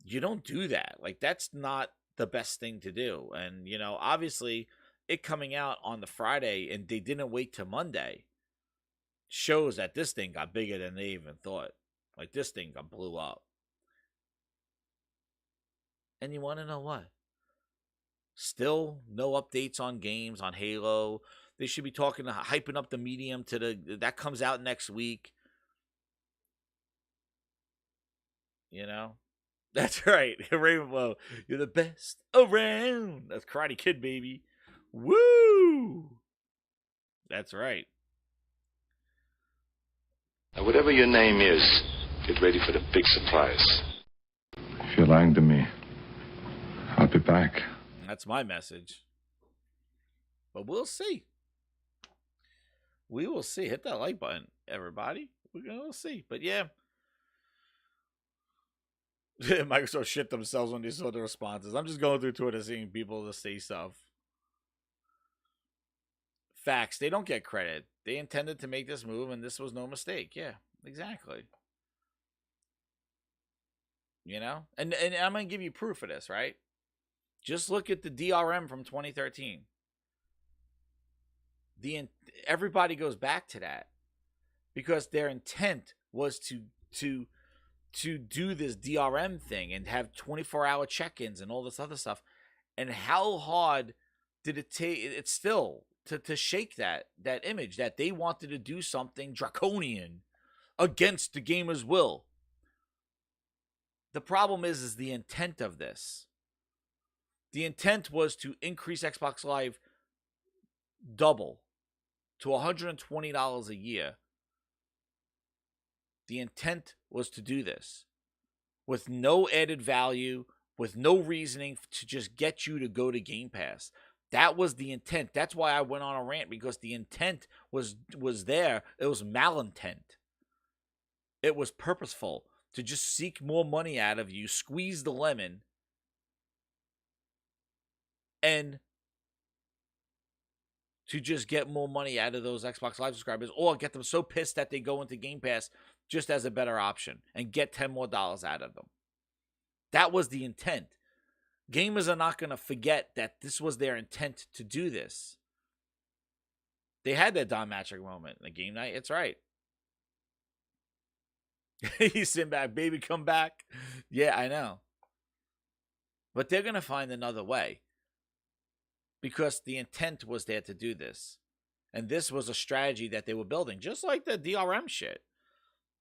you don't do that. Like, that's not the best thing to do. And, you know, obviously it coming out on the Friday and they didn't wait till Monday shows that this thing got bigger than they even thought. Like, this thing got blew up. And you want to know what? Still no updates on games on Halo. They should be talking, hyping up the medium to that comes out next week. You know? That's right. Rainbow, you're the best around. That's Karate Kid, baby. Woo! That's right. Now, whatever your name is, get ready for the big surprise. If you're lying to me, I'll be back. That's my message. But we'll see. We will see. Hit that like button, everybody. We're going to see. But yeah. Microsoft shit themselves when they saw the responses. I'm just going through Twitter seeing people to say stuff. Facts. They don't get credit. They intended to make this move, and this was no mistake. Yeah, exactly. You know? And I'm going to give you proof of this, right? Just look at the DRM from 2013. Everybody goes back to that because their intent was to do this DRM thing and have 24-hour check-ins and all this other stuff. And how hard did it take? It's still to shake that image that they wanted to do something draconian against the gamer's will. The problem is the intent of this. The intent was to increase Xbox Live double to $120 a year. The intent was to do this with no added value, with no reasoning to just get you to go to Game Pass. That was the intent. That's why I went on a rant, because the intent was there. It was malintent. It was purposeful to just seek more money out of you, squeeze the lemon, and to just get more money out of those Xbox Live subscribers, or get them so pissed that they go into Game Pass just as a better option and get $10 more out of them. That was the intent. Gamers are not going to forget that this was their intent to do this. They had that Don Matrick moment in the game night. It's right. He's sitting back, baby, come back. Yeah, I know. But they're going to find another way, because the intent was there to do this. And this was a strategy that they were building, just like the DRM shit.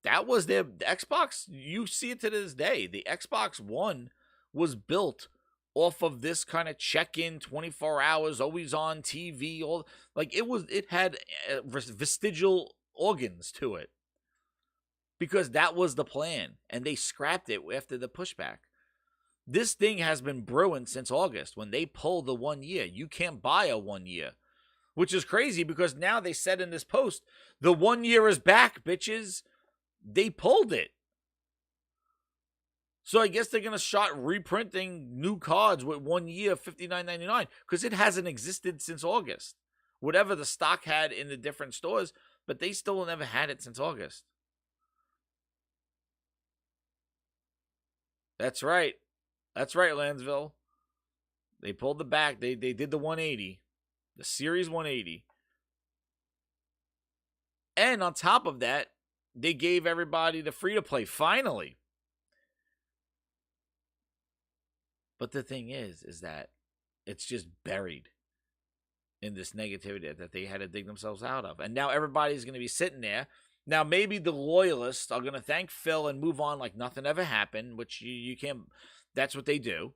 That was the Xbox. You see it to this day. The Xbox One was built off of this kind of check-in, 24 hours, always on TV. It had vestigial organs to it, because that was the plan, and they scrapped it after the pushback. This thing has been brewing since August when they pulled the 1 year. You can't buy a 1 year, which is crazy, because now they said in this post, the 1 year is back, bitches. They pulled it. So I guess they're going to start reprinting new cards with 1 year, $59.99, because it hasn't existed since August. Whatever the stock had in the different stores, but they still never had it since August. That's right. That's right, Lansville. They pulled the back. They did the 180. The Series 180. And on top of that, they gave everybody the free-to-play, finally. But the thing is that it's just buried in this negativity that they had to dig themselves out of. And now everybody's going to be sitting there. Now, maybe the loyalists are going to thank Phil and move on like nothing ever happened, which you can't. That's what they do.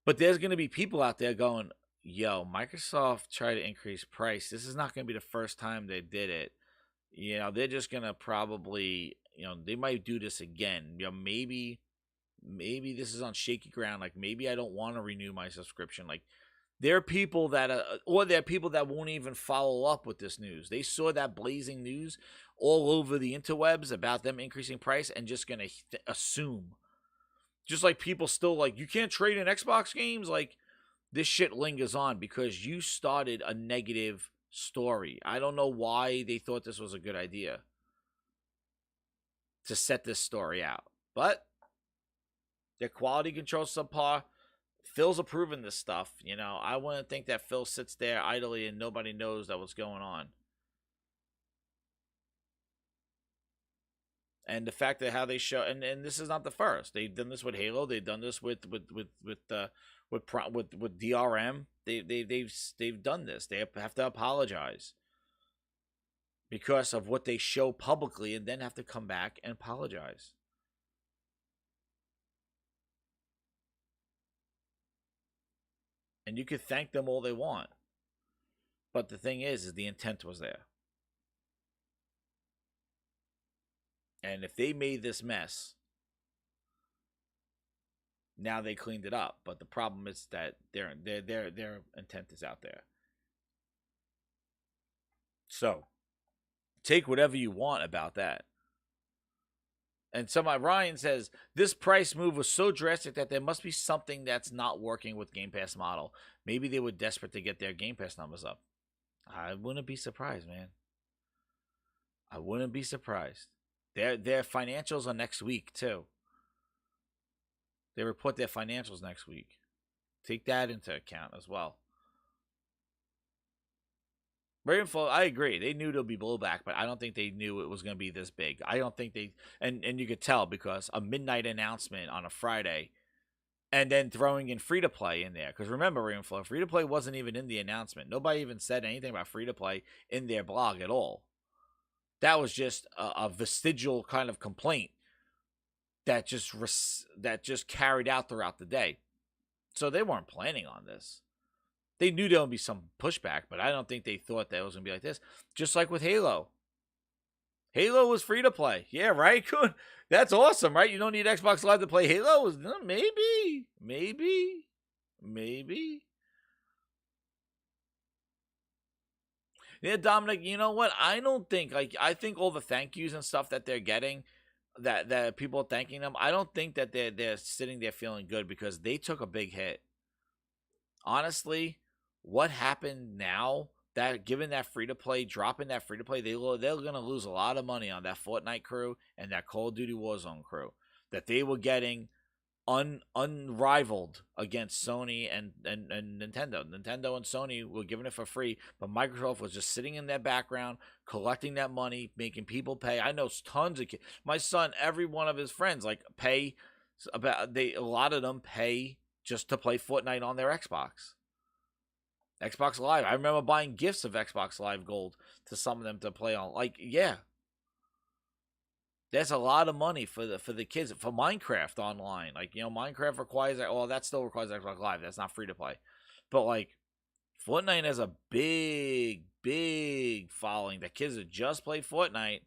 But there's going to be people out there going, yo, Microsoft tried to increase price. This is not going to be the first time they did it. You know, they're just going to probably, they might do this again. Maybe this is on shaky ground. Like, maybe I don't want to renew my subscription. Like, there are people that, or there are people that won't even follow up with this news. They saw that blazing news all over the interwebs about them increasing price and just going to assume. Just like people still like, you can't trade in Xbox games. Like, this shit lingers on because you started a negative story. I don't know why they thought this was a good idea to set this story out. But their quality control subpar. Phil's approving this stuff. You know, I wouldn't think that Phil sits there idly and nobody knows that what's going on. And the fact that how they show, and this is not the first. They've done this with Halo. They've done this with DRM. They've done this. They have to apologize because of what they show publicly, and then have to come back and apologize. And you could thank them all they want, but the thing is the intent was there. And if they made this mess, now they cleaned it up. But the problem is that their intent is out there. So take whatever you want about that. And Ryan says, this price move was so drastic that there must be something that's not working with Game Pass model. Maybe they were desperate to get their Game Pass numbers up. I wouldn't be surprised, man. I wouldn't be surprised. Their financials are next week, too. They report their financials next week. Take that into account as well. Rainfall, I agree. They knew there'll be blowback, but I don't think they knew it was going to be this big. I don't think they... And you could tell because a midnight announcement on a Friday and then throwing in free-to-play in there. Because remember, Rainfall, free-to-play wasn't even in the announcement. Nobody even said anything about free-to-play in their blog at all. That was just a vestigial kind of complaint that just carried out throughout the day. So they weren't planning on this. They knew there would be some pushback, but I don't think they thought that it was going to be like this. Just like with Halo. Halo was free to play. Yeah, right? Good. That's awesome, right? You don't need Xbox Live to play Halo? Maybe. Yeah, Dominic, you know what? I don't think, I think all the thank yous and stuff that they're getting, that people are thanking them, I don't think that they're sitting there feeling good because they took a big hit. Honestly, what happened now, that given that free-to-play, dropping that free-to-play, they're going to lose a lot of money on that Fortnite crew and that Call of Duty Warzone crew that they were getting unrivaled against Sony and Nintendo. Nintendo and Sony were giving it for free, but Microsoft was just sitting in their background, collecting that money, making people pay. I know tons of kids. My son, every one of his friends, pay a lot of them pay just to play Fortnite on their Xbox Live. I remember buying gifts of Xbox Live Gold to some of them to play on. Yeah. There's a lot of money for the kids for Minecraft online. Minecraft requires that. Oh, that still requires Xbox Live. That's not free to play. But Fortnite has a big following. The kids that just play Fortnite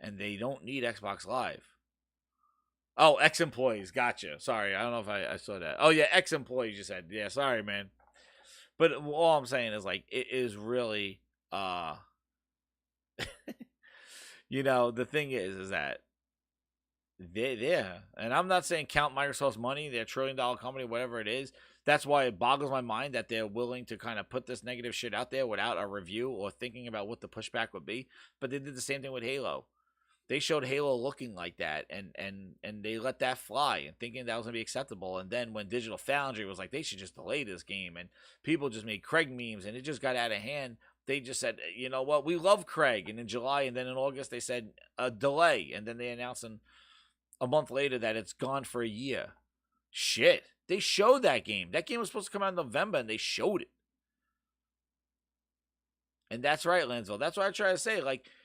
and they don't need Xbox Live. Oh, ex-employees. Gotcha. Sorry, I don't know if I saw that. Oh yeah, ex-employees. You said. Yeah, sorry, man. But all I'm saying is it is really the thing is that and I'm not saying count Microsoft's money, their $1 trillion company, whatever it is. That's why it boggles my mind that they're willing to kind of put this negative shit out there without a review or thinking about what the pushback would be. But they did the same thing with Halo. They showed Halo looking like that, and they let that fly and thinking that was going to be acceptable. And then when Digital Foundry was like, they should just delay this game, and people just made Craig memes, and it just got out of hand. They just said, you know what, we love Craig. And in July and then in August, they said a delay. And then they announced a month later that it's gone for a year. Shit. They showed that game. That game was supposed to come out in November, and they showed it. And that's right, Lansville. That's what I try to say.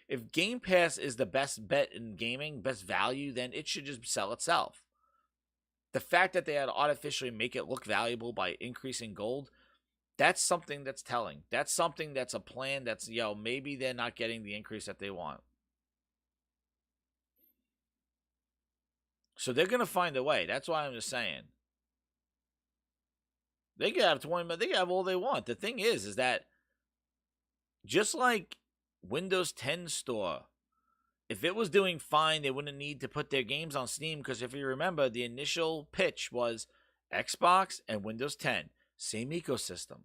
If Game Pass is the best bet in gaming, best value, then it should just sell itself. The fact that they had to artificially make it look valuable by increasing gold, that's something that's telling. That's something that's a plan that's, maybe they're not getting the increase that they want. So they're going to find a way. That's why I'm just saying. They can have 20, but they can have all they want. The thing is that just like Windows 10 Store, if it was doing fine, they wouldn't need to put their games on Steam, because if you remember, the initial pitch was Xbox and Windows 10, same ecosystem.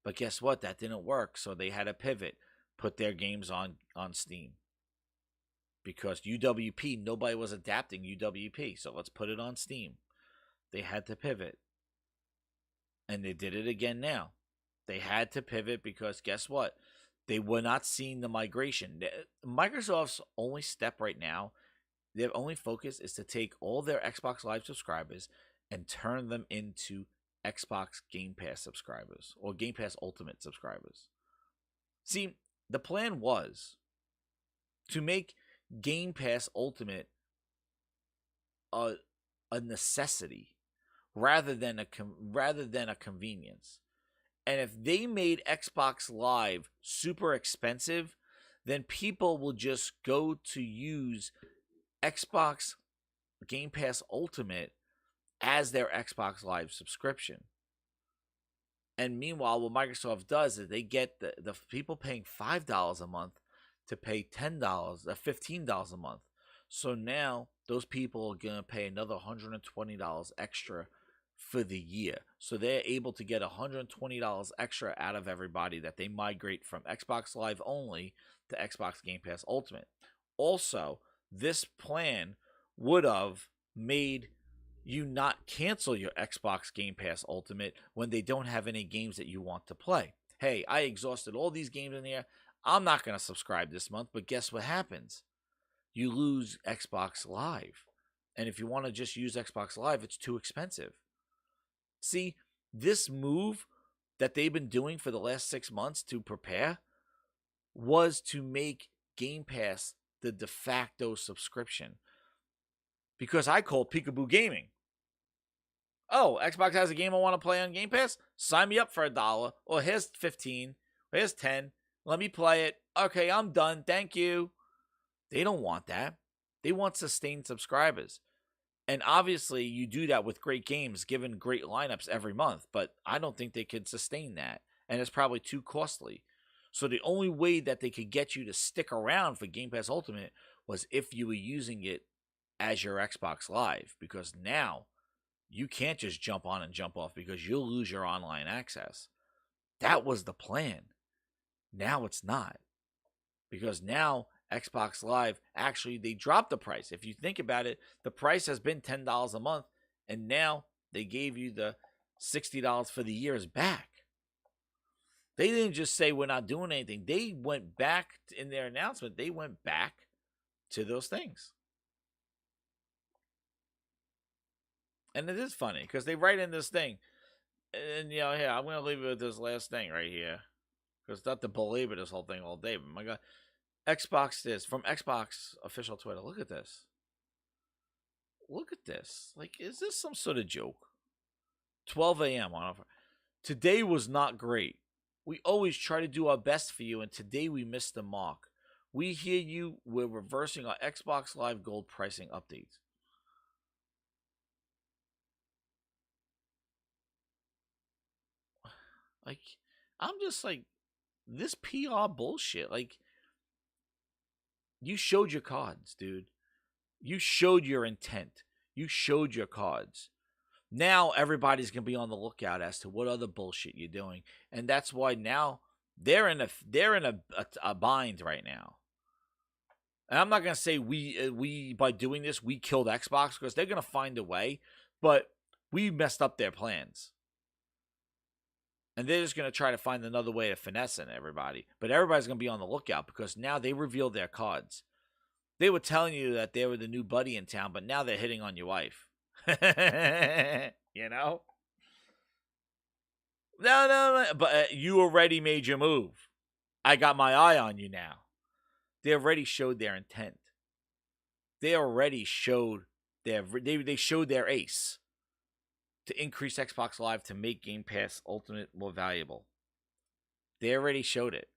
But guess what? That didn't work, so they had to pivot, put their games on Steam. Because UWP, nobody was adapting UWP, so let's put it on Steam. They had to pivot. And they did it again now. They had to pivot because guess what? They were not seeing the migration. Microsoft's only step right now, their only focus is to take all their Xbox Live subscribers and turn them into Xbox Game Pass subscribers or Game Pass Ultimate subscribers. See, the plan was to make Game Pass Ultimate a necessity rather than a convenience. And if they made Xbox Live super expensive, then people will just go to use Xbox Game Pass Ultimate as their Xbox Live subscription. And meanwhile, what Microsoft does is they get the people paying $5 a month to pay $10, $15 a month. So now those people are going to pay another $120 extra for the year. So they're able to get $120 extra out of everybody that they migrate from Xbox Live only to Xbox Game Pass Ultimate. Also, this plan would have made you not cancel your Xbox Game Pass Ultimate when they don't have any games that you want to play. Hey, I exhausted all these games in there. I'm not going to subscribe this month, but guess what happens? You lose Xbox Live. And if you want to just use Xbox Live, it's too expensive. See, this move that they've been doing for the last 6 months to prepare was to make Game Pass the de facto subscription. Because I call Peekaboo Gaming. Oh, Xbox has a game I want to play on Game Pass? Sign me up for $1. Or here's 15. Here's 10. Let me play it. Okay, I'm done. Thank you. They don't want that. They want sustained subscribers. And obviously, you do that with great games, given great lineups every month. But I don't think they could sustain that. And it's probably too costly. So the only way that they could get you to stick around for Game Pass Ultimate was if you were using it as your Xbox Live. Because now, you can't just jump on and jump off because you'll lose your online access. That was the plan. Now it's not. Because now Xbox Live, actually, they dropped the price. If you think about it, the price has been $10 a month, and now they gave you the $60 for the years back. They didn't just say we're not doing anything. They went back in their announcement. They went back to those things. And it is funny because they write in this thing. And, here, I'm going to leave it with this last thing right here. Because not to belabor this whole thing all day. But my God. Xbox this. From Xbox official Twitter. Look at this. Look at this. Like, is this some sort of joke? 12 a.m. on offer. Today was not great. We always try to do our best for you. And today we missed the mark. We hear you. We're reversing our Xbox Live Gold pricing updates. Like, I'm just like, this PR bullshit. Like, you showed your cards, dude. You showed your intent. You showed your cards. Now everybody's going to be on the lookout as to what other bullshit you're doing. And that's why now they're in a bind right now. And I'm not going to say we by doing this, we killed Xbox, because they're going to find a way. But we messed up their plans. And they're just going to try to find another way to finesse in everybody. But everybody's going to be on the lookout because now they revealed their cards. They were telling you that they were the new buddy in town, but now they're hitting on your wife. You know? No. But you already made your move. I got my eye on you now. They already showed their intent. They already showed they showed their ace. To increase Xbox Live to make Game Pass Ultimate more valuable. They already showed it.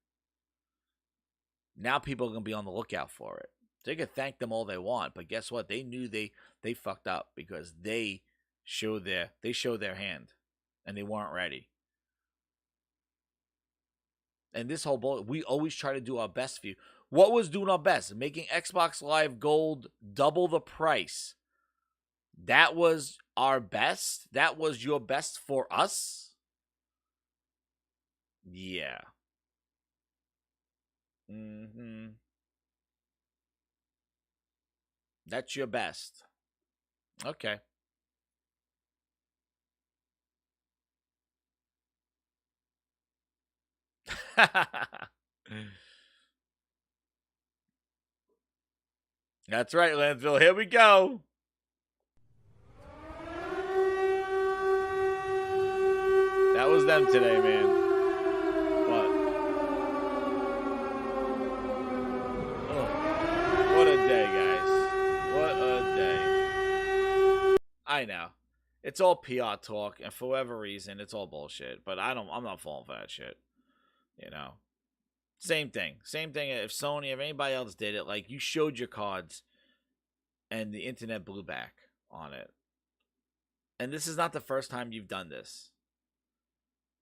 Now people are going to be on the lookout for it. They can thank them all they want, but guess what? They knew they fucked up because they showed their hand and they weren't ready. And this whole we always try to do our best for you. What was doing our best? Making Xbox Live Gold double the price. That was our best? That was your best for us? Yeah. That's your best. Okay. That's right, Lansville. Here we go. That was them today, man. What? Oh, what a day, guys. What a day. I know. It's all PR talk, and for whatever reason, it's all bullshit. But I'm not falling for that shit. You know? Same thing. Same thing if Sony, if anybody else did it, like you showed your cards and the internet blew back on it. And this is not the first time you've done this.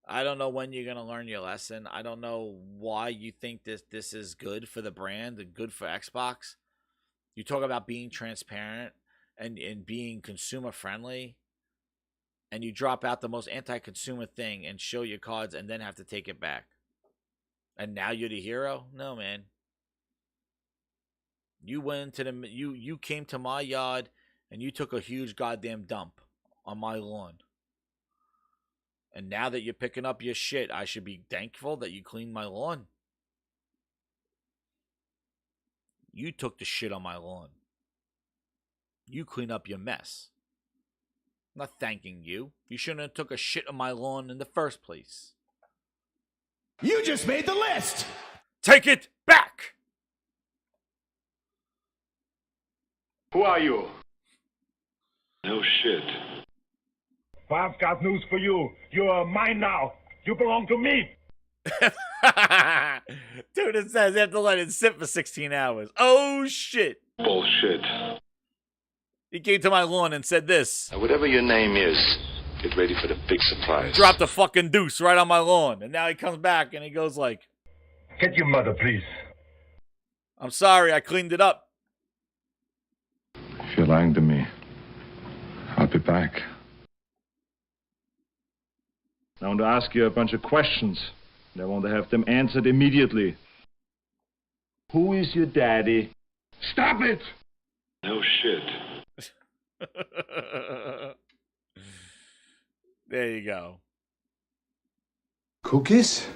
I don't know when you're going to learn your lesson. I don't know why you think this is good for the brand and good for Xbox. You talk about being transparent and being consumer friendly, and you drop out the most anti-consumer thing and show your cards and then have to take it back. And now you're the hero? No, man. You went to you came to my yard and you took a huge goddamn dump on my lawn. And now that you're picking up your shit, I should be thankful that you cleaned my lawn. You took the shit on my lawn. You clean up your mess. I'm not thanking you. You shouldn't have took a shit on my lawn in the first place. You just made the list! Take it back! Who are you? No shit. I've got news for you. You are mine now. You belong to me. Dude, it says they have to let it sit for 16 hours. Oh, shit. Bullshit. He came to my lawn and said this. Whatever your name is, get ready for the big surprise. Dropped a fucking deuce right on my lawn. And now he comes back and he goes like, Get your mother, please. I'm sorry, I cleaned it up. If you're lying to me, I'll be back. I want to ask you a bunch of questions, and I want to have them answered immediately. Who is your daddy? Stop it! No shit. There you go. Cookies?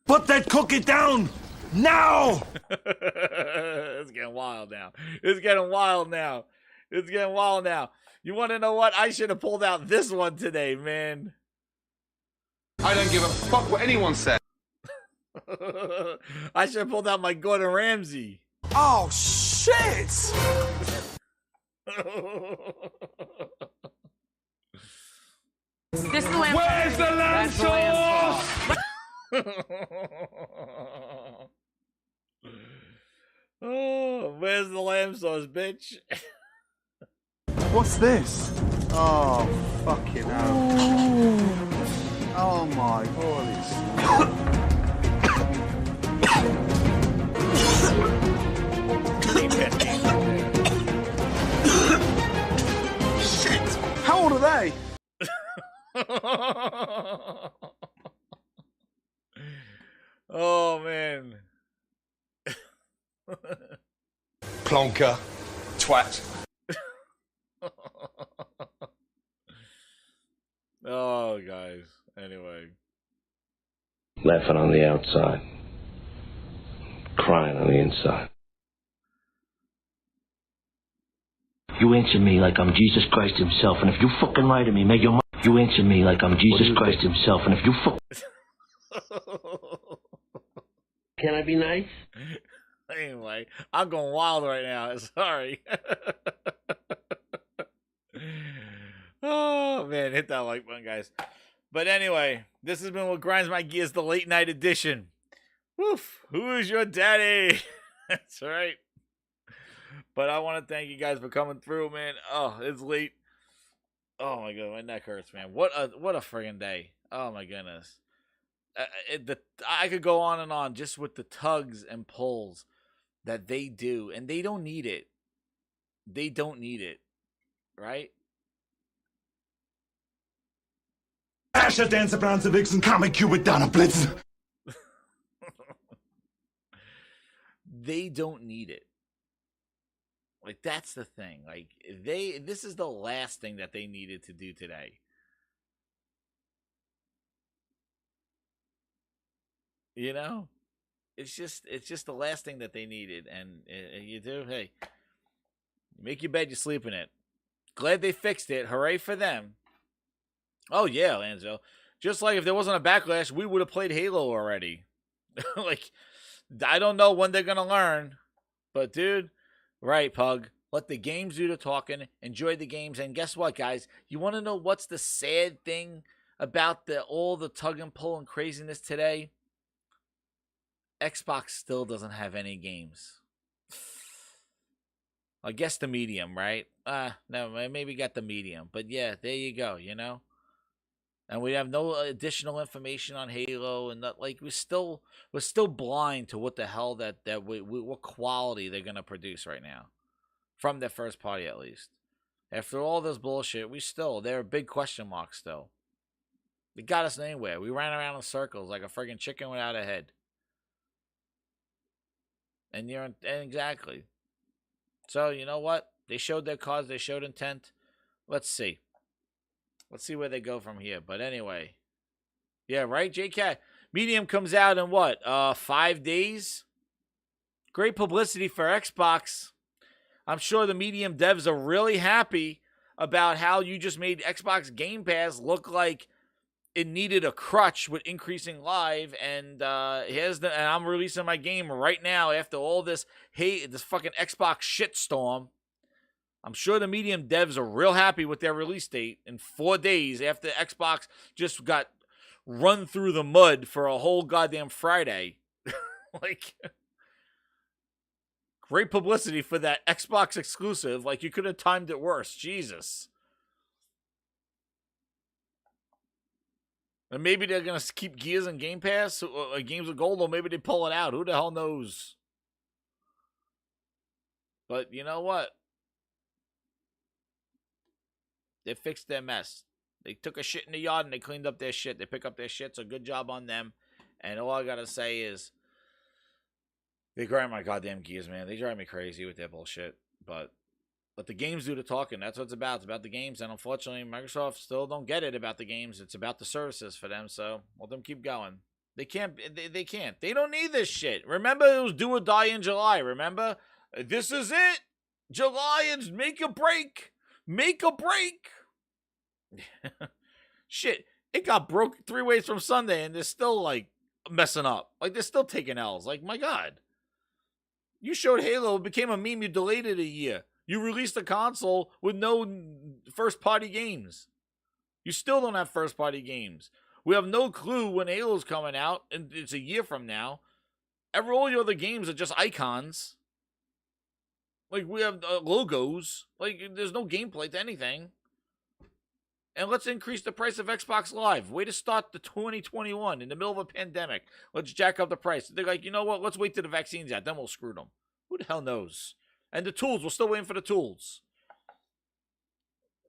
Put that cookie down! Now! It's getting wild now. It's getting wild now. It's getting wild now. You want to know what? I should have pulled out this one today, man. I don't give a fuck what anyone says. I should have pulled out my Gordon Ramsay. Oh, shit! This is the lamb. Where's the lamb sauce? Oh, where's the lamb sauce, bitch? What's this? Oh, fucking hell. Oh my Shit! How old are they? Oh, man. Plonker. Twat. Oh, guys. Anyway. Laughing on the outside, crying on the inside. You answer me like I'm Jesus Christ himself, and if you fucking lie to me, may your you answer me like I'm Jesus Christ himself, and if you Can I be nice? Anyway, I'm going wild right now. Sorry. Oh, man. Hit that like button, guys. But anyway, this has been what grinds my gears, the late night edition. Woof. Who is your daddy? That's right. But I want to thank you guys for coming through, man. Oh, it's late. Oh, my God. My neck hurts, man. What a friggin' day. Oh, my goodness. I could go on and on just with the tugs and pulls that they do, and they don't need it. They don't need it, right? Asche, Dance, Pranze, Wichsen, Comic Cupid, Donner, Blitzen. They don't need it. Like, that's the thing. Like, this is the last thing that they needed to do today. You know, it's just the last thing that they needed, and you do. Hey, you make your bed, you sleep in it. Glad they fixed it. Hooray for them. Oh yeah, Lanzo. Just like if there wasn't a backlash, we would have played Halo already. Like, I don't know when they're gonna learn, but dude, right, Pug. Let the games do the talking. Enjoy the games, and guess what, guys? You want to know what's the sad thing about all the tug and pull and craziness today? Xbox still doesn't have any games. I guess the medium, right? No, maybe got the medium, but yeah, there you go. You know. And we have no additional information on Halo, and that, like, we're still blind to what the hell what quality they're gonna produce right now, from their first party at least. After all this bullshit, they're a big question mark still. They got us anywhere. We ran around in circles like a friggin' chicken without a head. And exactly. So you know what? They showed their cards. They showed intent. Let's see. Let's see where they go from here. But anyway. Yeah, right, JK? Medium comes out in what? 5 days? Great publicity for Xbox. I'm sure the Medium devs are really happy about how you just made Xbox Game Pass look like it needed a crutch with increasing live, and and I'm releasing my game right now after all this this fucking Xbox shitstorm. I'm sure the Medium devs are real happy with their release date in 4 days after Xbox just got run through the mud for a whole goddamn Friday. Like, great publicity for that Xbox exclusive. Like, you could have timed it worse. Jesus. And maybe they're going to keep Gears and Game Pass, Games with Gold, or maybe they pull it out. Who the hell knows? But you know what? They fixed their mess. They took a shit in the yard and they cleaned up their shit. They pick up their shit, so good job on them. And all I got to say is, they grind my goddamn gears, man. They drive me crazy with their bullshit. But let the games do the talking. That's what it's about. It's about the games. And unfortunately, Microsoft still don't get it about the games. It's about the services for them. So let them keep going. They can't. They can't. They don't need this shit. Remember, it was do or die in July. Remember? This is it. July is make a break. Make a break. Shit. It got broke 3 ways from Sunday, and they're still, like, messing up. Like, they're still taking L's. Like, my God. You showed Halo. It became a meme. You delayed it a year. You released a console with no first-party games. You still don't have first-party games. We have no clue when Halo's coming out, and it's a year from now. All your other games are just icons. Like, we have logos. Like, there's no gameplay to anything. And let's increase the price of Xbox Live. Way to start the 2021 in the middle of a pandemic. Let's jack up the price. They're like, you know what? Let's wait till the vaccine's out. Then we'll screw them. Who the hell knows? And the tools. We're still waiting for the tools.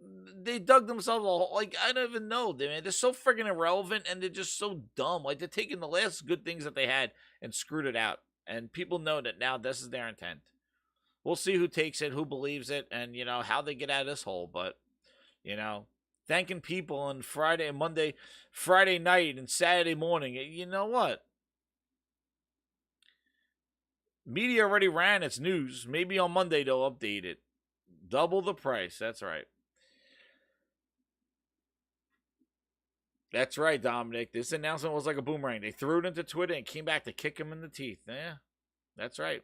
They dug themselves all. Like, I don't even know. They're so friggin' irrelevant, and they're just so dumb. Like, they're taking the last good things that they had and screwed it out. And people know that now this is their intent. We'll see who takes it, who believes it, and, you know, how they get out of this hole. But, you know, thanking people on Friday night and Saturday morning. You know what? Media already ran its news. Maybe on Monday they'll update it. Double the price. That's right. That's right, Dominic. This announcement was like a boomerang. They threw it into Twitter and came back to kick him in the teeth. Yeah, that's right.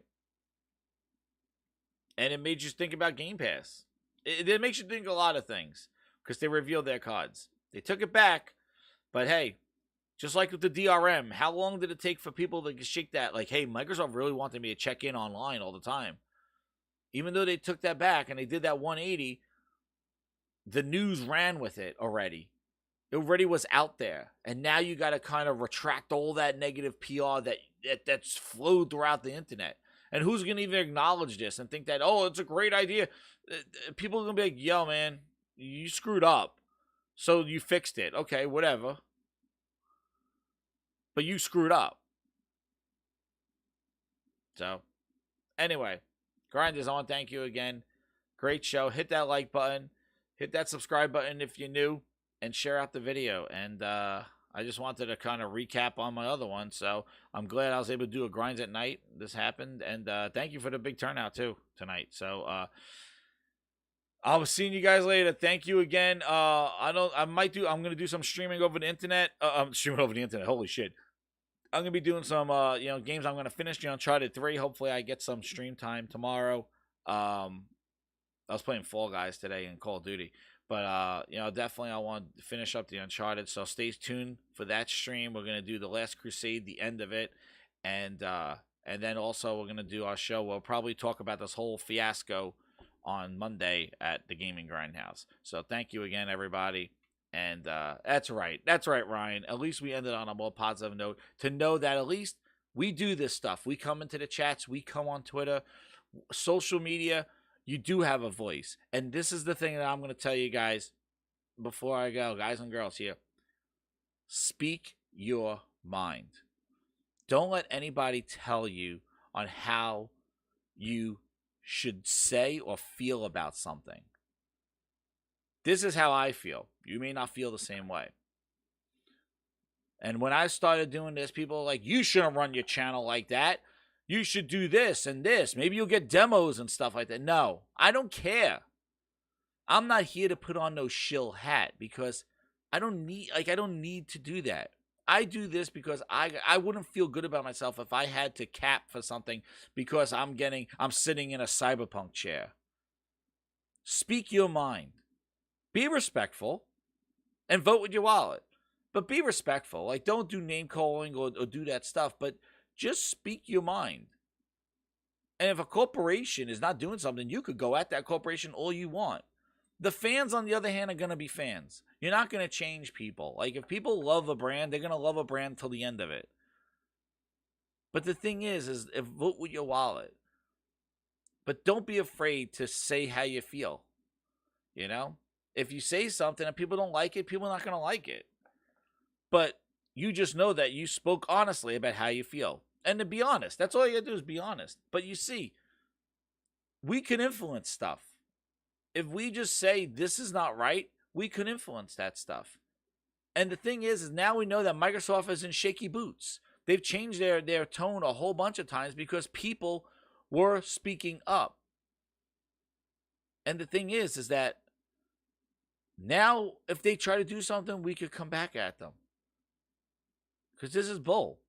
And it made you think about Game Pass. It makes you think a lot of things because they revealed their cards. They took it back, but hey, just like with the DRM, how long did it take for people to shake that? Like, hey, Microsoft really wanted me to check in online all the time. Even though they took that back and they did that 180, the news ran with it already. It already was out there. And now you got to kind of retract all that negative PR that's flowed throughout the internet. And who's going to even acknowledge this and think that, oh, it's a great idea? People are going to be like, yo, man, you screwed up. So you fixed it. Okay, whatever. But you screwed up. So, anyway, Grinders on. Thank you again. Great show. Hit that like button. Hit that subscribe button if you're new. And share out the video. And I just wanted to kind of recap on my other one. So I'm glad I was able to do a grinds at night. This happened, and thank you for the big turnout too tonight. So I'll be seeing you guys later. Thank you again. I'm gonna do some streaming over the internet. I'm streaming over the internet. Holy shit. I'm gonna be doing some games. I'm gonna finish the Uncharted 3. Hopefully I get some stream time tomorrow. I was playing Fall Guys today in Call of Duty. But, definitely I want to finish up the Uncharted. So stay tuned for that stream. We're going to do The Last Crusade, the end of it. And then also we're going to do our show. We'll probably talk about this whole fiasco on Monday at the Gaming Grindhouse. So thank you again, everybody. And that's right. That's right, Ryan. At least we ended on a more positive note. To know that at least we do this stuff. We come into the chats. We come on Twitter, social media. You do have a voice. And this is the thing that I'm going to tell you guys before I go, guys and girls here. Speak your mind. Don't let anybody tell you on how you should say or feel about something. This is how I feel. You may not feel the same way. And when I started doing this, people were like, you shouldn't run your channel like that. You should do this and this. Maybe you'll get demos and stuff like that. No, I don't care. I'm not here to put on no shill hat because I don't need to do that. I do this because I wouldn't feel good about myself if I had to cap for something because I'm sitting in a cyberpunk chair. Speak your mind. Be respectful and vote with your wallet. But be respectful. Like, don't do name calling or do that stuff, but just speak your mind. And if a corporation is not doing something, you could go at that corporation all you want. The fans, on the other hand, are going to be fans. You're not going to change people. Like, if people love a brand, they're going to love a brand till the end of it. But the thing is if vote with your wallet. But don't be afraid to say how you feel. You know? If you say something and people don't like it, people are not going to like it. But you just know that you spoke honestly about how you feel. And to be honest, that's all you got to do is be honest. But you see, we can influence stuff. If we just say this is not right, we can influence that stuff. And the thing is now we know that Microsoft is in shaky boots. They've changed their tone a whole bunch of times because people were speaking up. And the thing is that now if they try to do something, we could come back at them. Because this is bull.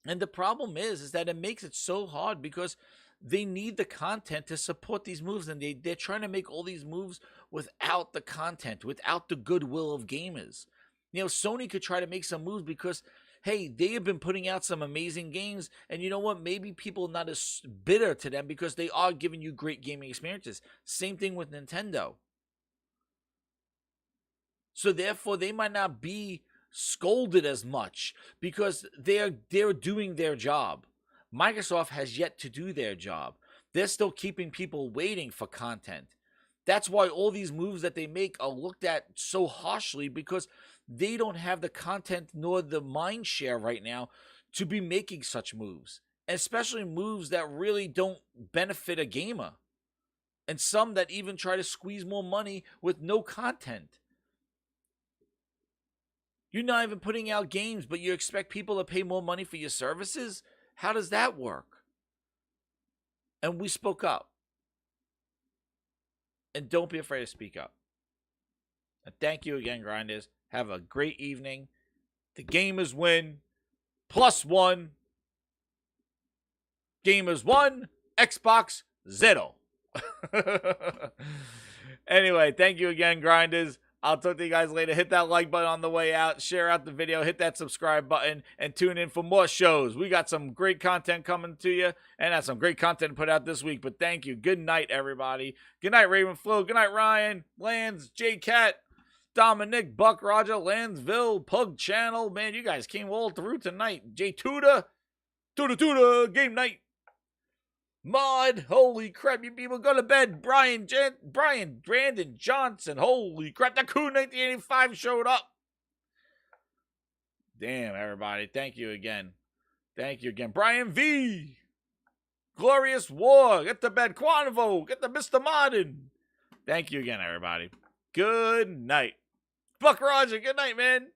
And the problem is that it makes it so hard because they need the content to support these moves. And they're trying to make all these moves without the content, without the goodwill of gamers. You know, Sony could try to make some moves because, hey, they have been putting out some amazing games. And you know what? Maybe people are not as bitter to them because they are giving you great gaming experiences. Same thing with Nintendo. So therefore, they might not be scolded as much because they're doing their job. Microsoft has yet to do their job. They're still keeping people waiting for content. That's why all these moves that they make are looked at so harshly because they don't have the content nor the mind share right now to be making such moves, especially moves that really don't benefit a gamer, and some that even try to squeeze more money with no content. You're not even putting out games, but you expect people to pay more money for your services? How does that work? And we spoke up. And don't be afraid to speak up. And thank you again, Grinders. Have a great evening. The gamers win. +1. Gamers 1. Xbox 0. Anyway, thank you again, Grinders. I'll talk to you guys later. Hit that like button on the way out. Share out the video. Hit that subscribe button. And tune in for more shows. We got some great content coming to you. And that's some great content put out this week. But thank you. Good night, everybody. Good night, Raven Flo. Good night, Ryan. Lance, J Cat, Dominic, Buck, Roger, Lansville, Pug Channel. Man, you guys came all through tonight. J Tuda. Tuda. Game night. Mod, holy crap, you people go to bed. Brian, Brandon Johnson, holy crap, the Cool 1985 showed up. Damn, everybody, thank you again. Brian V, Glorious War, get to bed. Quanvo, get to Mr. Modern. Thank you again, everybody. Good night. Buck Roger, good night, man.